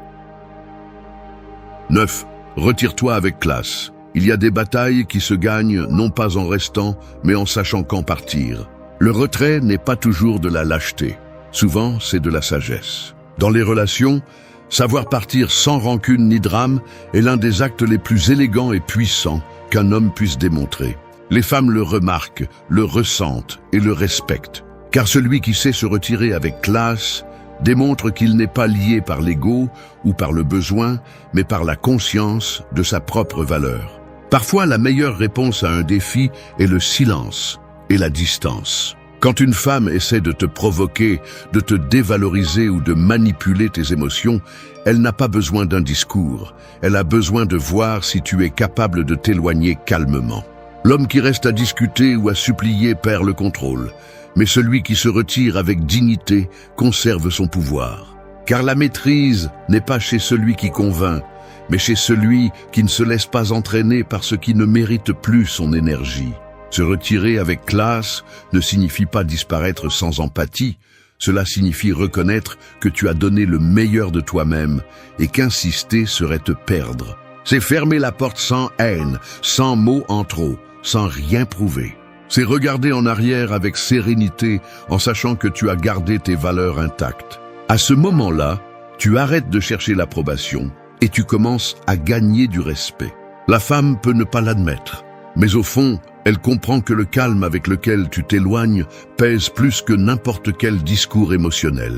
9. Retire-toi avec classe. Il y a des batailles qui se gagnent non pas en restant, mais en sachant quand partir. Le retrait n'est pas toujours de la lâcheté. Souvent, c'est de la sagesse. Dans les relations, savoir partir sans rancune ni drame est l'un des actes les plus élégants et puissants qu'un homme puisse démontrer. Les femmes le remarquent, le ressentent et le respectent. Car celui qui sait se retirer avec classe démontre qu'il n'est pas lié par l'ego ou par le besoin, mais par la conscience de sa propre valeur. Parfois, la meilleure réponse à un défi est le silence et la distance. Quand une femme essaie de te provoquer, de te dévaloriser ou de manipuler tes émotions, elle n'a pas besoin d'un discours. Elle a besoin de voir si tu es capable de t'éloigner calmement. L'homme qui reste à discuter ou à supplier perd le contrôle. Mais celui qui se retire avec dignité conserve son pouvoir. Car la maîtrise n'est pas chez celui qui convainc, mais chez celui qui ne se laisse pas entraîner par ce qui ne mérite plus son énergie. Se retirer avec classe ne signifie pas disparaître sans empathie, cela signifie reconnaître que tu as donné le meilleur de toi-même et qu'insister serait te perdre. C'est fermer la porte sans haine, sans mots en trop, sans rien prouver. C'est regarder en arrière avec sérénité en sachant que tu as gardé tes valeurs intactes. À ce moment-là, tu arrêtes de chercher l'approbation et tu commences à gagner du respect. La femme peut ne pas l'admettre, mais au fond, elle comprend que le calme avec lequel tu t'éloignes pèse plus que n'importe quel discours émotionnel.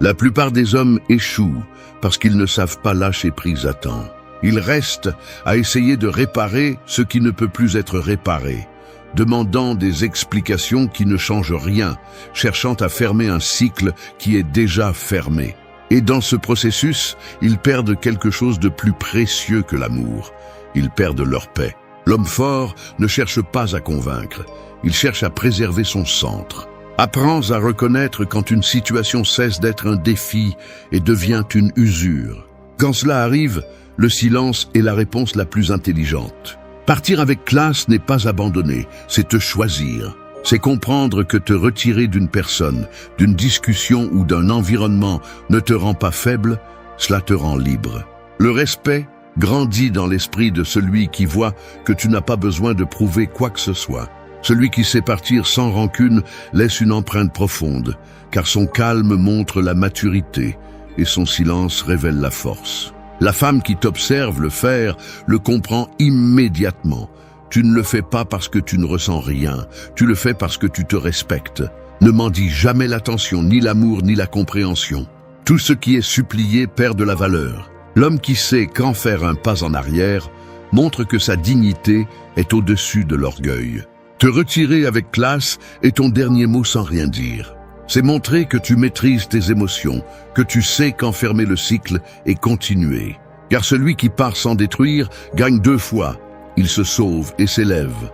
La plupart des hommes échouent parce qu'ils ne savent pas lâcher prise à temps. Ils restent à essayer de réparer ce qui ne peut plus être réparé, demandant des explications qui ne changent rien, cherchant à fermer un cycle qui est déjà fermé. Et dans ce processus, ils perdent quelque chose de plus précieux que l'amour. Ils perdent leur paix. L'homme fort ne cherche pas à convaincre, il cherche à préserver son centre. Apprends à reconnaître quand une situation cesse d'être un défi et devient une usure. Quand cela arrive, le silence est la réponse la plus intelligente. Partir avec classe n'est pas abandonner, c'est te choisir. C'est comprendre que te retirer d'une personne, d'une discussion ou d'un environnement ne te rend pas faible, cela te rend libre. Le respect grandit dans l'esprit de celui qui voit que tu n'as pas besoin de prouver quoi que ce soit. Celui qui sait partir sans rancune laisse une empreinte profonde, car son calme montre la maturité et son silence révèle la force. La femme qui t'observe le faire le comprend immédiatement. Tu ne le fais pas parce que tu ne ressens rien, tu le fais parce que tu te respectes. Ne m'en dis jamais l'attention, ni l'amour, ni la compréhension. Tout ce qui est supplié perd de la valeur. L'homme qui sait quand faire un pas en arrière montre que sa dignité est au-dessus de l'orgueil. Te retirer avec classe est ton dernier mot sans rien dire. C'est montrer que tu maîtrises tes émotions, que tu sais quand fermer le cycle et continuer. Car celui qui part sans détruire gagne 2 fois. Il se sauve et s'élève.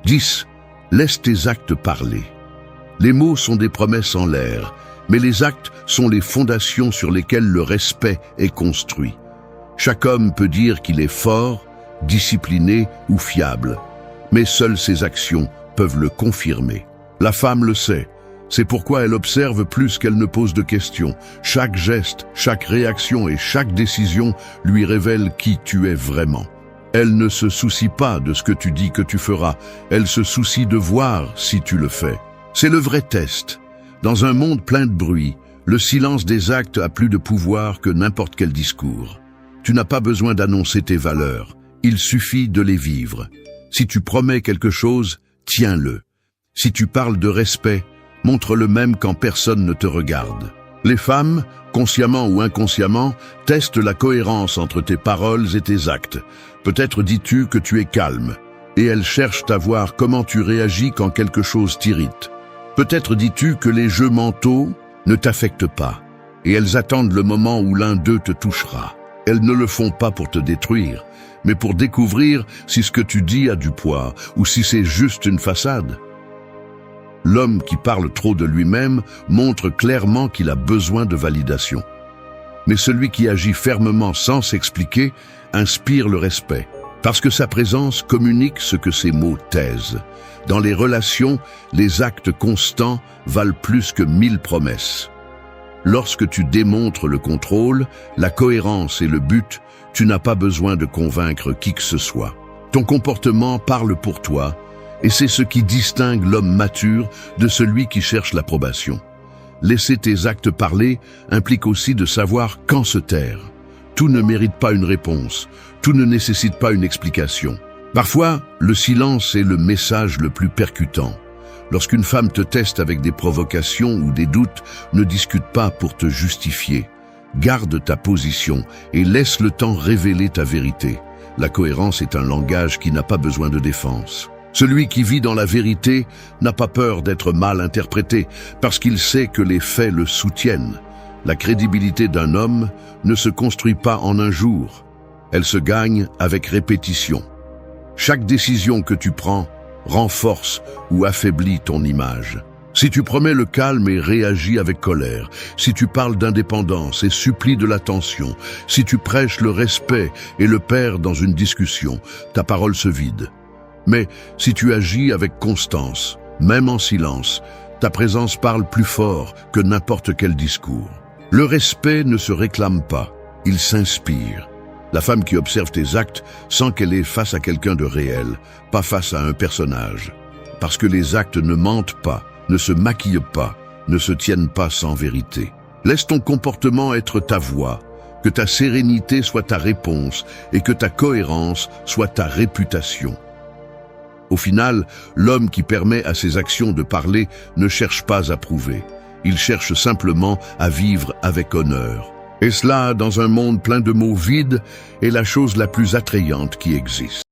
10. Laisse tes actes parler. Les mots sont des promesses en l'air, mais les actes sont les fondations sur lesquelles le respect est construit. Chaque homme peut dire qu'il est fort, discipliné ou fiable, mais seules ses actions peuvent le confirmer. La femme le sait, c'est pourquoi elle observe plus qu'elle ne pose de questions. Chaque geste, chaque réaction et chaque décision lui révèle qui tu es vraiment. Elle ne se soucie pas de ce que tu dis que tu feras, elle se soucie de voir si tu le fais. C'est le vrai test. Dans un monde plein de bruit, le silence des actes a plus de pouvoir que n'importe quel discours. Tu n'as pas besoin d'annoncer tes valeurs, il suffit de les vivre. Si tu promets quelque chose, tiens-le. Si tu parles de respect, montre-le même quand personne ne te regarde. Les femmes, consciemment ou inconsciemment, testent la cohérence entre tes paroles et tes actes. Peut-être dis-tu que tu es calme, et elles cherchent à voir comment tu réagis quand quelque chose t'irrite. Peut-être dis-tu que les jeux mentaux ne t'affectent pas, et elles attendent le moment où l'un d'eux te touchera. Elles ne le font pas pour te détruire, mais pour découvrir si ce que tu dis a du poids ou si c'est juste une façade. L'homme qui parle trop de lui-même montre clairement qu'il a besoin de validation. Mais celui qui agit fermement sans s'expliquer inspire le respect, parce que sa présence communique ce que ses mots taisent. Dans les relations, les actes constants valent plus que 1000 promesses. Lorsque tu démontres le contrôle, la cohérence et le but, tu n'as pas besoin de convaincre qui que ce soit. Ton comportement parle pour toi, et c'est ce qui distingue l'homme mature de celui qui cherche l'approbation. Laisser tes actes parler implique aussi de savoir quand se taire. Tout ne mérite pas une réponse, tout ne nécessite pas une explication. Parfois, le silence est le message le plus percutant. Lorsqu'une femme te teste avec des provocations ou des doutes, ne discute pas pour te justifier. Garde ta position et laisse le temps révéler ta vérité. La cohérence est un langage qui n'a pas besoin de défense. Celui qui vit dans la vérité n'a pas peur d'être mal interprété parce qu'il sait que les faits le soutiennent. La crédibilité d'un homme ne se construit pas en un jour. Elle se gagne avec répétition. Chaque décision que tu prends renforce ou affaiblit ton image. Si tu promets le calme et réagis avec colère, si tu parles d'indépendance et supplies de l'attention, si tu prêches le respect et le perds dans une discussion, ta parole se vide. Mais si tu agis avec constance, même en silence, ta présence parle plus fort que n'importe quel discours. Le respect ne se réclame pas, il s'inspire. La femme qui observe tes actes sent qu'elle est face à quelqu'un de réel, pas face à un personnage. Parce que les actes ne mentent pas, ne se maquillent pas, ne se tiennent pas sans vérité. Laisse ton comportement être ta voix, que ta sérénité soit ta réponse et que ta cohérence soit ta réputation. Au final, l'homme qui permet à ses actions de parler ne cherche pas à prouver. Il cherche simplement à vivre avec honneur. Et cela, dans un monde plein de mots vides, est la chose la plus attrayante qui existe.